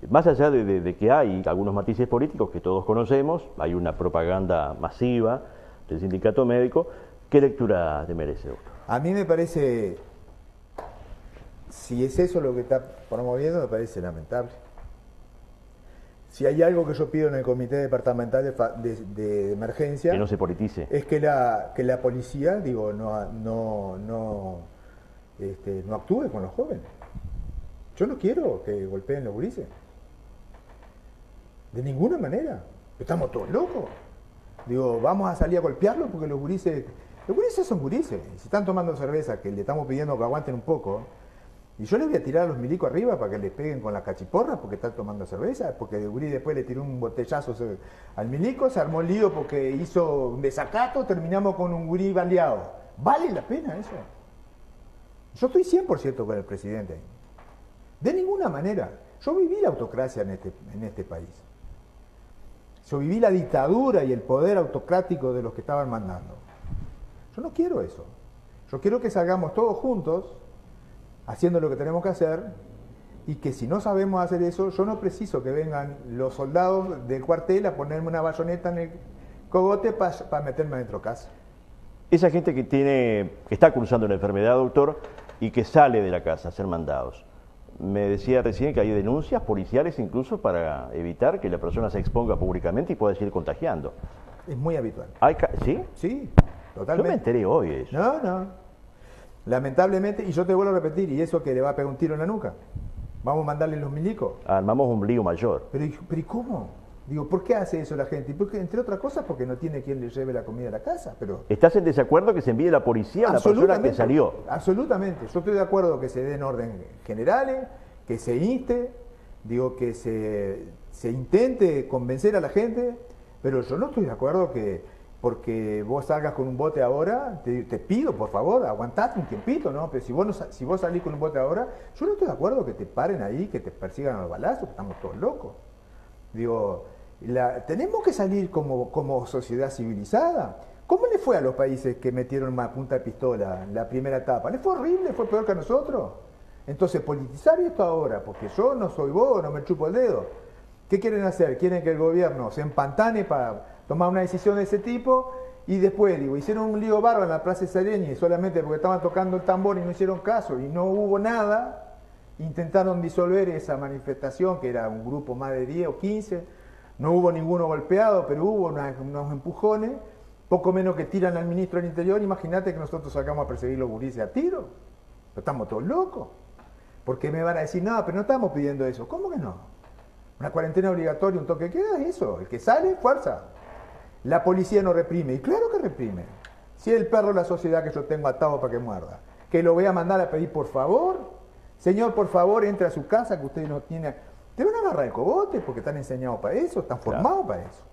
Más allá de que hay algunos matices políticos que todos conocemos, hay una propaganda masiva del sindicato médico. ¿Qué lectura te merece, doctor? A mí me parece, si es eso lo que está promoviendo, me parece lamentable. Si hay algo que yo pido en el Comité Departamental de Emergencia... Que no se politice. Es que la policía, no actúe con los jóvenes. Yo no quiero que golpeen los gurises. De ninguna manera. Estamos todos locos. Vamos a salir a golpearlos porque los gurises son gurises. Si están tomando cerveza, que le estamos pidiendo que aguanten un poco, y yo les voy a tirar a los milicos arriba para que les peguen con la cachiporra porque están tomando cerveza, porque el gurí después le tiró un botellazo al milico, se armó el lío porque hizo un desacato, terminamos con un gurí baleado. ¿Vale la pena eso? Yo estoy 100% con el presidente. De ninguna manera. Yo viví la autocracia en este país. Yo viví la dictadura y el poder autocrático de los que estaban mandando. Yo no quiero eso. Yo quiero que salgamos todos juntos haciendo lo que tenemos que hacer, y que si no sabemos hacer eso, yo no preciso que vengan los soldados del cuartel a ponerme una bayoneta en el cogote para meterme adentro de casa. Esa gente que está cursando una enfermedad, doctor, y que sale de la casa a ser mandados. Me decía recién que hay denuncias policiales incluso para evitar que la persona se exponga públicamente y pueda seguir contagiando. Es muy habitual. ¿Sí? Sí, Yo totalmente. me enteré hoy de eso. No. Lamentablemente, y yo te vuelvo a repetir, y eso que le va a pegar un tiro en la nuca. Vamos a mandarle los milicos. Armamos un lío mayor. Pero ¿y cómo? Digo, ¿por qué hace eso la gente? Porque, entre otras cosas, porque no tiene quien le lleve la comida a la casa. Pero ¿Estás en desacuerdo que se envíe la policía a la persona que salió? Absolutamente. Yo estoy de acuerdo que se den órdenes generales, que se inste, digo, que se intente convencer a la gente, pero yo no estoy de acuerdo que porque vos salgas con un bote ahora, te pido, por favor, aguantate un tiempito, ¿no? Pero si vos salís con un bote ahora, yo no estoy de acuerdo que te paren ahí, que te persigan a los balazos, que estamos todos locos. Digo, tenemos que salir como sociedad civilizada. ¿Cómo le fue a los países que metieron a punta de pistola en la primera etapa? ¿Les fue horrible? ¿Fue peor que a nosotros? Entonces, politizar esto ahora, porque yo no soy vos, no me chupo el dedo. ¿Qué quieren hacer? Quieren que el gobierno se empantane para tomar una decisión de ese tipo, y después, digo, hicieron un lío bárbaro en la Plaza Sereñi solamente porque estaban tocando el tambor y no hicieron caso y no hubo nada. Intentaron disolver esa manifestación, que era un grupo más de 10 o 15, no hubo ninguno golpeado, pero hubo unos empujones, poco menos que tiran al ministro del Interior. Imagínate que nosotros sacamos a perseguir los gurises a tiro. Pero estamos todos locos. Porque me van a decir, no, pero no estamos pidiendo eso. ¿Cómo que no? Una cuarentena obligatoria, un toque de queda, es eso. El que sale, fuerza. La policía no reprime, y claro que reprime. Si es el perro de la sociedad que yo tengo atado para que muerda, que lo voy a mandar a pedir, por favor, señor, por favor, entre a su casa, que usted no tiene... Te van a agarrar el cogote porque están enseñados para eso, están formados para eso.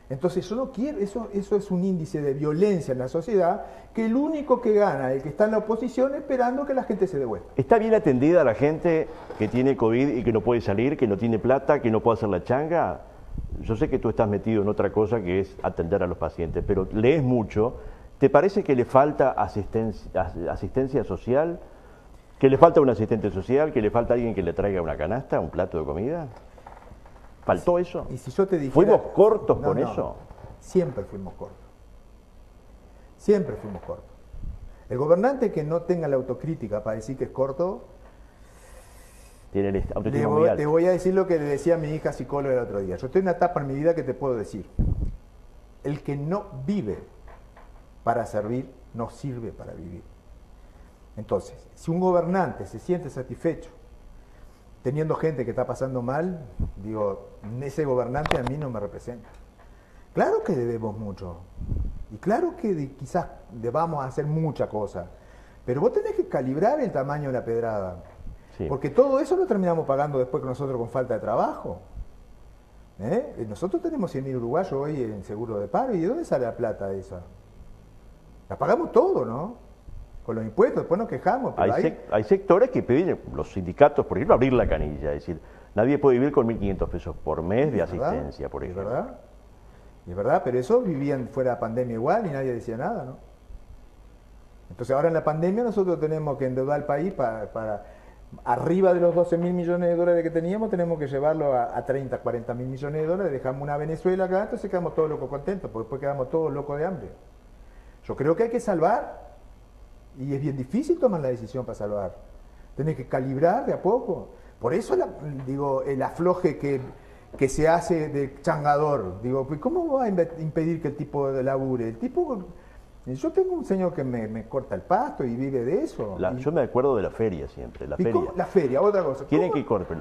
Entonces yo no quiero, eso es un índice de violencia en la sociedad, que el único que gana, el que está en la oposición, esperando que la gente se dé vuelta. ¿Está bien atendida la gente que tiene COVID y que no puede salir, que no tiene plata, que no puede hacer la changa? Yo sé que tú estás metido en otra cosa que es atender a los pacientes, pero lees mucho. ¿Te parece que le falta asistencia social? ¿Que le falta un asistente social? ¿Que le falta alguien que le traiga una canasta, un plato de comida? ¿Faltó eso? Y si yo te dijera, ¿Fuimos cortos con no, eso? Siempre fuimos cortos. Siempre fuimos cortos. El gobernante que no tenga la autocrítica para decir que es corto, Tiene el autoestima muy alto. te voy a decir lo que le decía a mi hija psicóloga el otro día. Yo estoy en una etapa en mi vida que te puedo decir. El que no vive para servir, no sirve para vivir. Entonces, si un gobernante se siente satisfecho teniendo gente que está pasando mal, digo, ese gobernante a mí no me representa. Claro que debemos mucho, y claro que quizás debamos hacer mucha cosa, pero vos tenés que calibrar el tamaño de la pedrada, Sí. porque todo eso lo terminamos pagando después que nosotros con falta de trabajo. Nosotros tenemos 100.000 uruguayos hoy en seguro de paro, ¿y de dónde sale la plata esa? La pagamos todo, ¿no? Con los impuestos, después nos quejamos. Pero Hay sectores que piden, los sindicatos, por ejemplo, abrir la canilla, es decir, nadie puede vivir con 1.500 pesos por mes de asistencia, por ejemplo. Es verdad, pero eso vivían fuera de la pandemia igual y nadie decía nada, ¿no? Entonces ahora en la pandemia nosotros tenemos que endeudar al país para arriba de los 12.000 millones de dólares que teníamos, tenemos que llevarlo a 30, 40.000 millones de dólares, dejamos una Venezuela acá, entonces quedamos todos locos contentos, porque después quedamos todos locos de hambre. Yo creo que hay que salvar. Y es bien difícil tomar la decisión para salvar. Tenés que calibrar de a poco. Por eso, el afloje que se hace de changador. Digo, pues ¿cómo va a impedir que el tipo labure? El tipo... Yo tengo un señor que me corta el pasto y vive de eso. Yo me acuerdo de la feria siempre, la feria. La feria, otra cosa. Quieren que corte.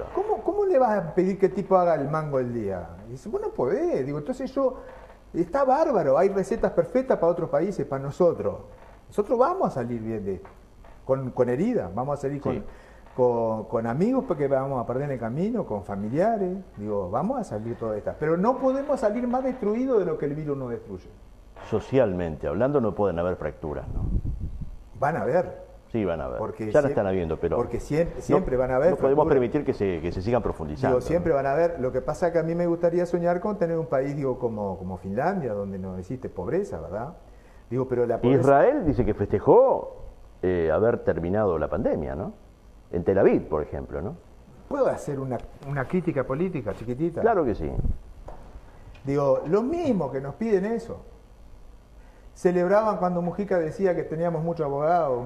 ¿Cómo le vas a pedir que el tipo haga el mango del día? Y dice, vos no podés. Digo, entonces está bárbaro, hay recetas perfectas para otros países, para nosotros. Nosotros vamos a salir bien de esto, con heridas, vamos a salir con amigos porque vamos a perder en el camino, con familiares, digo, vamos a salir todas estas. Pero no podemos salir más destruidos de lo que el virus nos destruye. Socialmente hablando no pueden haber fracturas, ¿no? Van a haber. Sí, van a haber. Porque ya la están habiendo, pero... Porque siempre van a haber. No podemos permitir que se sigan profundizando. Digo, siempre van a haber. Lo que pasa es que a mí me gustaría soñar con tener un país, digo, como Finlandia, donde no existe pobreza, ¿verdad? Digo, pero la pobreza... Israel dice que festejó haber terminado la pandemia, ¿no? en Tel Aviv, por ejemplo, ¿no? ¿Puedo hacer una crítica política chiquitita? Claro que sí. Digo, lo mismo que nos piden eso. Celebraban cuando Mujica decía que teníamos muchos abogados,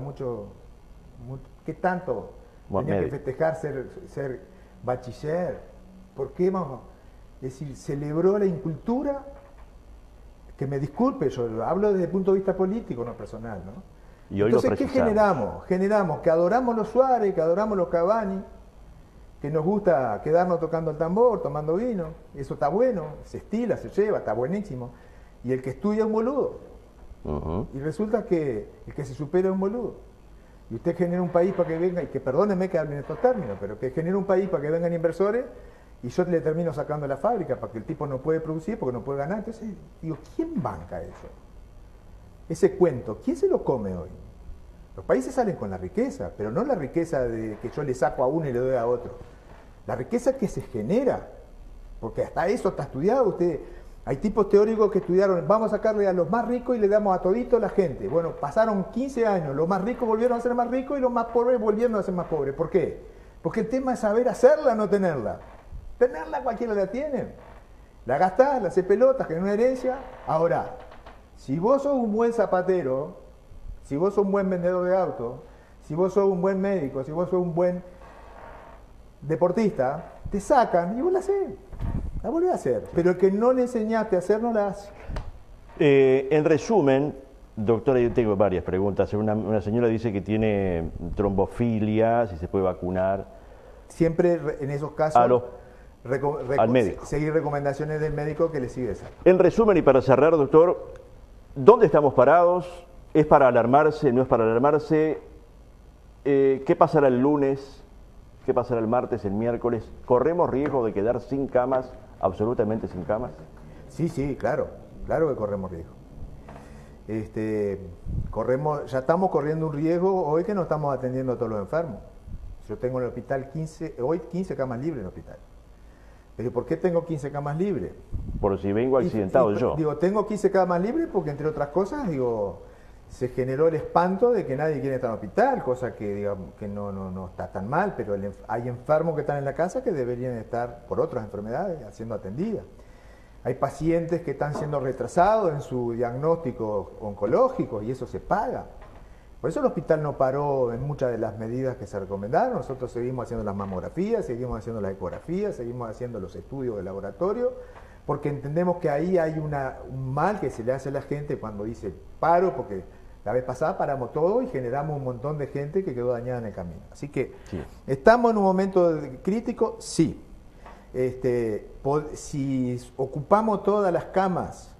¿qué tanto tenía que festejar ser bachiller? ¿Por qué vamos? Es decir, celebró la incultura, que me disculpe, yo hablo desde el punto de vista político, no personal, ¿no? Y hoy entonces, ¿qué generamos? Generamos que adoramos los Suárez, que adoramos los Cavani, que nos gusta quedarnos tocando el tambor, tomando vino, eso está bueno, se estila, se lleva, está buenísimo, y el que estudia es un boludo. Y resulta que el que se supera es un boludo. Y usted genera un país para que venga, y que perdónenme que hablen estos términos, pero que genera un país para que vengan inversores, y yo le termino sacando la fábrica para que el tipo no puede producir porque no puede ganar. Entonces, digo, ¿quién banca eso? Ese cuento, ¿quién se lo come hoy? Los países salen con la riqueza, pero no la riqueza de que yo le saco a uno y le doy a otro. La riqueza que se genera, porque hasta eso está estudiado. Hay tipos teóricos que estudiaron, vamos a sacarle a los más ricos y le damos a todito la gente. Bueno, pasaron 15 años, los más ricos volvieron a ser más ricos y los más pobres volvieron a ser más pobres. ¿Por qué? Porque el tema es saber hacerla, no tenerla. Tenerla cualquiera la tiene. La gastás, la haces pelotas, que es una herencia. Ahora, si vos sos un buen zapatero, si vos sos un buen vendedor de autos, si vos sos un buen médico, si vos sos un buen deportista, te sacan y vos la haces. La volvés a hacer. Pero el que no le enseñaste a hacer, no la hace. En resumen, doctora, yo tengo varias preguntas. Una señora dice que tiene trombofilia, si se puede vacunar. Siempre en esos casos al médico. Seguir recomendaciones del médico que le sigue esa. En resumen y para cerrar, doctor, ¿dónde estamos parados? ¿Es para alarmarse? ¿No es para alarmarse? ¿Qué pasará el lunes? ¿Qué pasará el martes, el miércoles? ¿Corremos riesgo de quedar sin camas, absolutamente sin camas? Sí, claro que corremos riesgo. Ya estamos corriendo un riesgo hoy que no estamos atendiendo a todos los enfermos. Yo tengo en el hospital 15 camas libres en el hospital. Pero ¿por qué tengo 15 camas libres? Por si vengo accidentado yo. Digo, tengo 15 camas libres porque, entre otras cosas, se generó el espanto de que nadie quiere estar en el hospital, cosa que, digamos, que no está tan mal, pero hay enfermos que están en la casa que deberían estar por otras enfermedades siendo atendidas. Hay pacientes que están siendo retrasados en su diagnóstico oncológico y eso se paga. Por eso el hospital no paró en muchas de las medidas que se recomendaron. Nosotros seguimos haciendo las mamografías, seguimos haciendo las ecografías, seguimos haciendo los estudios de laboratorio, porque entendemos que ahí hay un mal que se le hace a la gente cuando dice paro, porque la vez pasada paramos todo y generamos un montón de gente que quedó dañada en el camino. Así que, ¿estamos en un momento crítico? Sí. Si ocupamos todas las camas,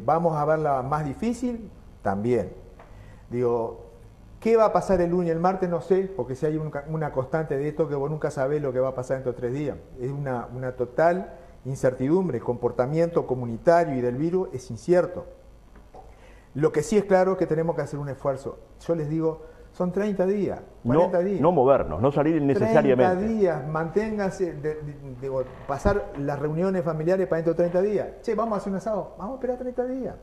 ¿vamos a verla más difícil? También. Digo, ¿qué va a pasar el lunes y el martes? No sé, porque si hay una constante de esto que vos nunca sabés lo que va a pasar en estos 3 días. Es una total incertidumbre. El comportamiento comunitario y del virus es incierto. Lo que sí es claro es que tenemos que hacer un esfuerzo. Yo les digo, son 30 días, 40 días. No movernos, no salir innecesariamente. 30 días, manténganse, pasar las reuniones familiares para dentro de 30 días. Che, vamos a hacer un asado, vamos a esperar 30 días.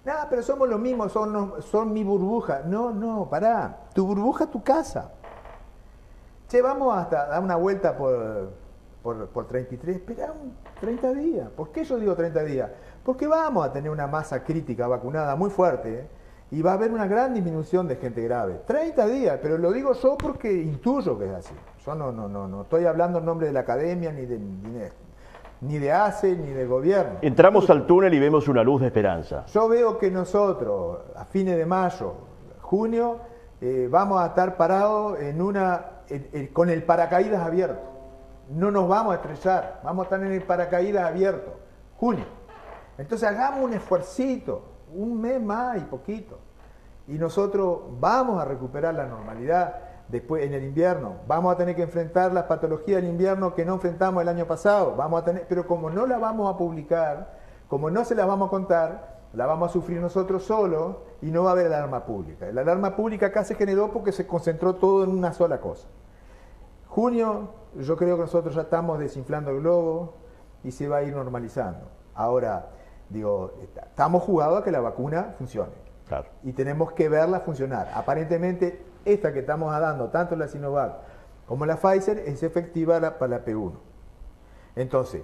Nada, pero somos los mismos, son mi burbuja. No, pará, tu burbuja es tu casa. Che, vamos hasta dar una vuelta por 33, espera 30 días. ¿Por qué yo digo 30 días? Porque vamos a tener una masa crítica vacunada muy fuerte, y va a haber una gran disminución de gente grave. 30 días, pero lo digo yo porque intuyo que es así. Yo no estoy hablando en nombre de la academia, ni de ACE, ni del gobierno. Entramos al túnel y vemos una luz de esperanza. Yo veo que nosotros, a fines de mayo, junio, vamos a estar parados con el paracaídas abierto. No nos vamos a estrellar, vamos a estar en el paracaídas abierto. Junio. Entonces hagamos un esfuercito, un mes más y poquito. Y nosotros vamos a recuperar la normalidad después en el invierno. Vamos a tener que enfrentar las patologías del invierno que no enfrentamos el año pasado. Pero como no las vamos a publicar, como no se las vamos a contar, la vamos a sufrir nosotros solos y no va a haber alarma pública. La alarma pública acá se generó porque se concentró todo en una sola cosa. Junio, yo creo que nosotros ya estamos desinflando el globo y se va a ir normalizando. Ahora, estamos jugados a que la vacuna funcione. Claro. Y tenemos que verla funcionar. Aparentemente esta que estamos dando, tanto la Sinovac como la Pfizer, es efectiva para la P1. Entonces,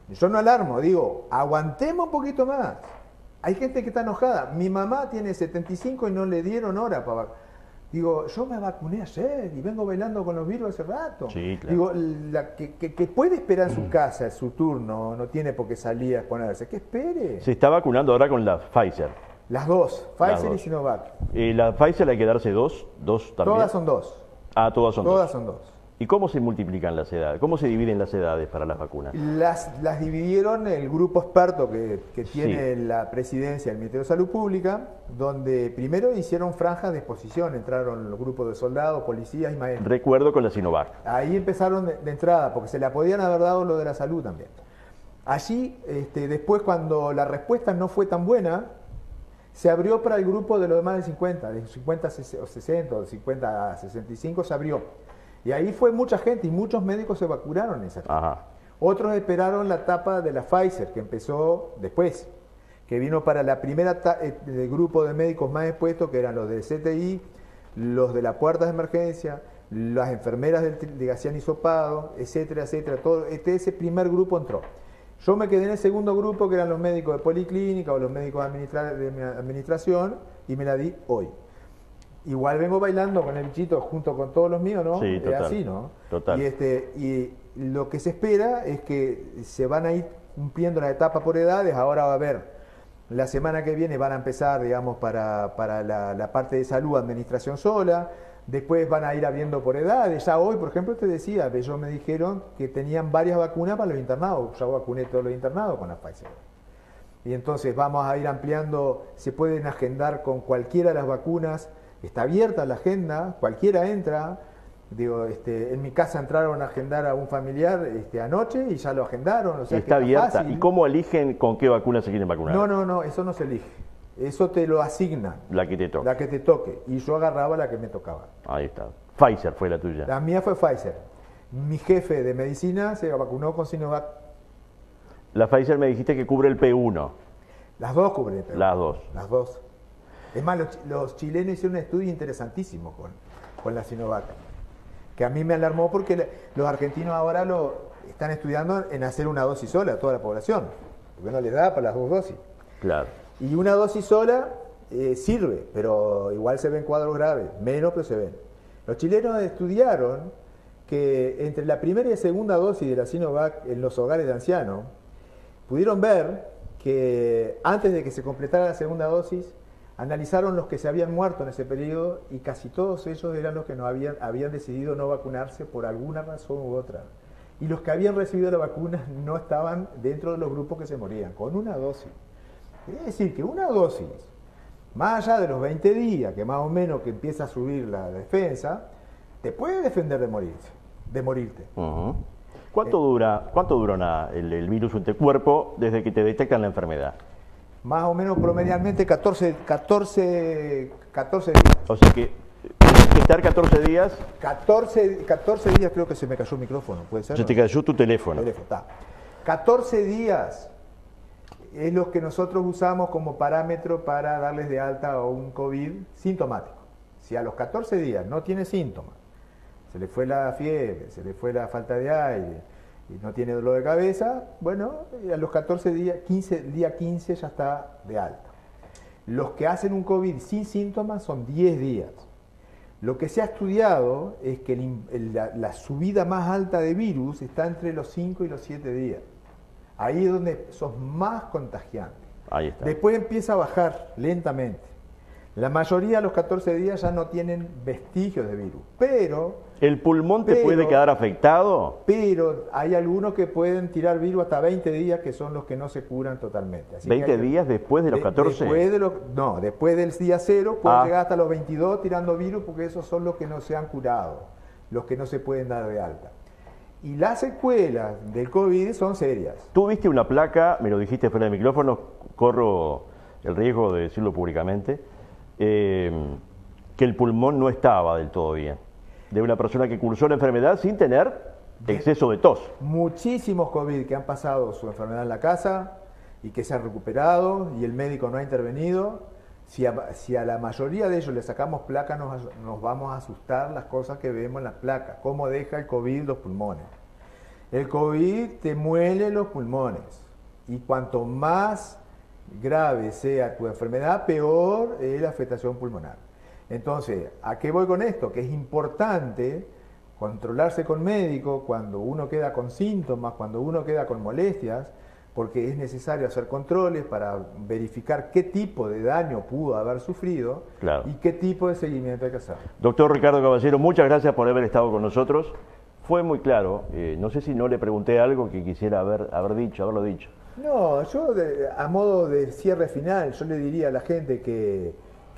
yo no alarmo, digo, aguantemos un poquito más. Hay gente que está enojada. Mi mamá tiene 75 y no le dieron hora para vacunar. Digo, yo me vacuné ayer y vengo bailando con los virus hace rato. Sí, claro. Digo, la que puede esperar en su casa, su turno, no tiene por qué salir a exponerse. Que espere. Se está vacunando ahora con la Pfizer. Las dos, Pfizer Las dos. y Sinovac. La Pfizer hay que darse dos también. Todas son dos. Ah, todas son Todas dos. son dos. ¿Y cómo se multiplican las edades? ¿Cómo se dividen las edades para las vacunas? Las dividieron el grupo experto que tiene Sí. la presidencia del Ministerio de Salud Pública, donde primero hicieron franjas de exposición, entraron los grupos de soldados, policías y maestros. Recuerdo con la Sinovac. Ahí empezaron de entrada, porque se la podían haber dado lo de la salud también. Allí, después cuando la respuesta no fue tan buena, se abrió para el grupo de los demás de 50, de 50 a 60 o de 50 a 65 se abrió. Y ahí fue mucha gente y muchos médicos se vacunaron en esa etapa. Ajá. Otros esperaron la etapa de la Pfizer, que empezó después, que vino para la primera del grupo de médicos más expuestos, que eran los del CTI, los de las puertas de emergencia, las enfermeras de Gacián Hisopado, etcétera, etcétera. Todo, ese primer grupo entró. Yo me quedé en el segundo grupo, que eran los médicos de policlínica o los médicos de administración, y me la di hoy. Igual vengo bailando con el bichito junto con todos los míos, ¿no? Sí, total. Así, ¿no? Total. Y lo que se espera es que se van a ir cumpliendo la etapa por edades. Ahora va a haber, la semana que viene van a empezar, digamos, para la parte de salud, administración sola. Después van a ir abriendo por edades. Ya hoy, por ejemplo, te decía, ellos me dijeron que tenían varias vacunas para los internados. Ya vacuné todos los internados con la Pfizer. Y entonces vamos a ir ampliando, se pueden agendar con cualquiera de las vacunas. Está abierta la agenda, cualquiera entra. Digo, en mi casa entraron a agendar a un familiar anoche y ya lo agendaron. O sea, Está que abierta. fácil. ¿Y cómo eligen con qué vacuna se quieren vacunar? No, eso no se elige. Eso te lo asigna, La que te toca. la que te toque. Y yo agarraba la que me tocaba. Ahí está. Pfizer fue la tuya. La mía fue Pfizer. Mi jefe de medicina se vacunó con Sinovac. La Pfizer me dijiste que cubre el P1. Las dos cubren. Las dos. Las dos. Es más, los chilenos hicieron un estudio interesantísimo con la Sinovac, que a mí me alarmó porque los argentinos ahora lo están estudiando en hacer una dosis sola a toda la población, porque no les da para las dos dosis. Claro. Y una dosis sola sirve, pero igual se ven cuadros graves, menos pero se ven. Los chilenos estudiaron que entre la primera y la segunda dosis de la Sinovac en los hogares de ancianos, pudieron ver que antes de que se completara la segunda dosis, analizaron los que se habían muerto en ese periodo y casi todos ellos eran los que no habían decidido no vacunarse por alguna razón u otra. Y los que habían recibido la vacuna no estaban dentro de los grupos que se morían, con una dosis. Quiere decir que una dosis, más allá de los 20 días, que más o menos que empieza a subir la defensa, te puede defender de morirte. Uh-huh. ¿Cuánto dura el virus en tu cuerpo desde que te detectan la enfermedad? Más o menos promedialmente 14 días. O sea que tienes que estar 14 días. 14 días creo que se me cayó el micrófono, ¿puede ser? Se te cayó tu teléfono. Está. 14 días es lo que nosotros usamos como parámetro para darles de alta a un COVID sintomático. Si a los 14 días no tiene síntomas, se le fue la fiebre, se le fue la falta de aire y no tiene dolor de cabeza, bueno, a los 14 días, día 15 ya está de alta. Los que hacen un COVID sin síntomas son 10 días. Lo que se ha estudiado es que la subida más alta de virus está entre los 5 y los 7 días. Ahí es donde sos más contagiante. Ahí está. Después empieza a bajar lentamente. La mayoría a los 14 días ya no tienen vestigios de virus, ¿El pulmón te puede quedar afectado? pero hay algunos que pueden tirar virus hasta 20 días, que son los que no se curan totalmente. Así que ¿20 días después de los 14? Después del día 0 pueden Ah. llegar hasta los 22 tirando virus, porque esos son los que no se han curado, los que no se pueden dar de alta. Y las secuelas del COVID son serias. Tú viste una placa, me lo dijiste fuera de micrófono, corro el riesgo de decirlo públicamente, que el pulmón no estaba del todo bien. De una persona que cursó la enfermedad sin tener exceso de tos. Muchísimos COVID que han pasado su enfermedad en la casa y que se han recuperado y el médico no ha intervenido, Si a la mayoría de ellos le sacamos placa, nos vamos a asustar las cosas que vemos en las placas. ¿Cómo deja el COVID los pulmones? El COVID te muele los pulmones. Y cuanto más grave sea tu enfermedad, peor es la afectación pulmonar. Entonces, ¿a qué voy con esto? Que es importante controlarse con médico cuando uno queda con síntomas, cuando uno queda con molestias, porque es necesario hacer controles para verificar qué tipo de daño pudo haber sufrido y qué tipo de seguimiento hay que hacer. Doctor Ricardo Caballero, muchas gracias por haber estado con nosotros. Fue muy claro. No sé si no le pregunté algo que quisiera haberlo dicho. No, yo a modo de cierre final, yo le diría a la gente que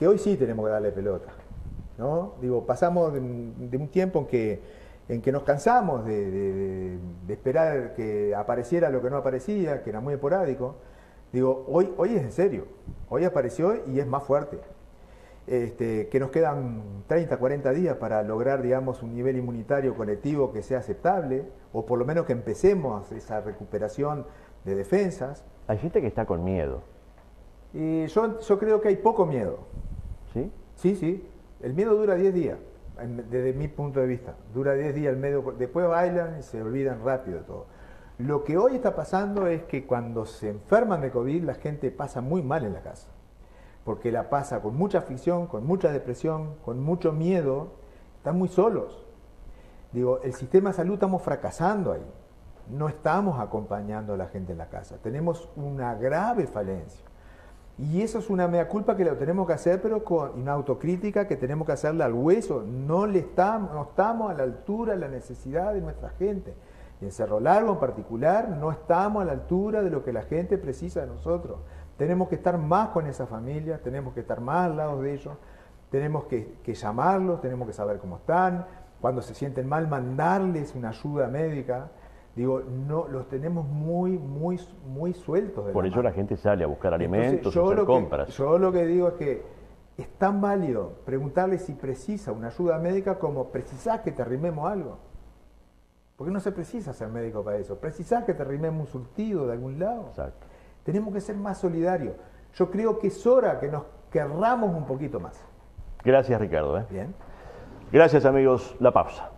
hoy sí tenemos que darle pelota, ¿no? Digo, pasamos de un tiempo en que nos cansamos de esperar que apareciera lo que no aparecía, que era muy esporádico. Digo, hoy es en serio, hoy apareció y es más fuerte. Que nos quedan 30, 40 días para lograr, digamos, un nivel inmunitario colectivo que sea aceptable, o por lo menos que empecemos esa recuperación de defensas. Hay gente que está con miedo. Y yo creo que hay poco miedo. ¿Sí? Sí. El miedo dura 10 días, desde mi punto de vista. Dura 10 días el miedo, después bailan y se olvidan rápido de todo. Lo que hoy está pasando es que cuando se enferman de COVID, la gente pasa muy mal en la casa. Porque la pasa con mucha aflicción, con mucha depresión, con mucho miedo, están muy solos. Digo, el sistema de salud estamos fracasando ahí. No estamos acompañando a la gente en la casa. Tenemos una grave falencia. Y eso es una mea culpa que lo tenemos que hacer, pero con una autocrítica que tenemos que hacerle al hueso. No estamos a la altura de la necesidad de nuestra gente. Y en Cerro Largo en particular no estamos a la altura de lo que la gente precisa de nosotros. Tenemos que estar más con esa familia, tenemos que estar más al lado de ellos, tenemos que llamarlos, tenemos que saber cómo están, cuando se sienten mal, mandarles una ayuda médica. Digo, no, los tenemos muy sueltos. Por eso la gente sale a buscar alimentos, a hacer compras. Yo lo que digo es que es tan válido preguntarle si precisa una ayuda médica como precisás que te arrimemos algo. Porque no se precisa ser médico para eso. Precisás que te arrimemos un surtido de algún lado. Exacto. Tenemos que ser más solidarios. Yo creo que es hora que nos querramos un poquito más. Gracias, Ricardo. Bien. Gracias, amigos. La pausa.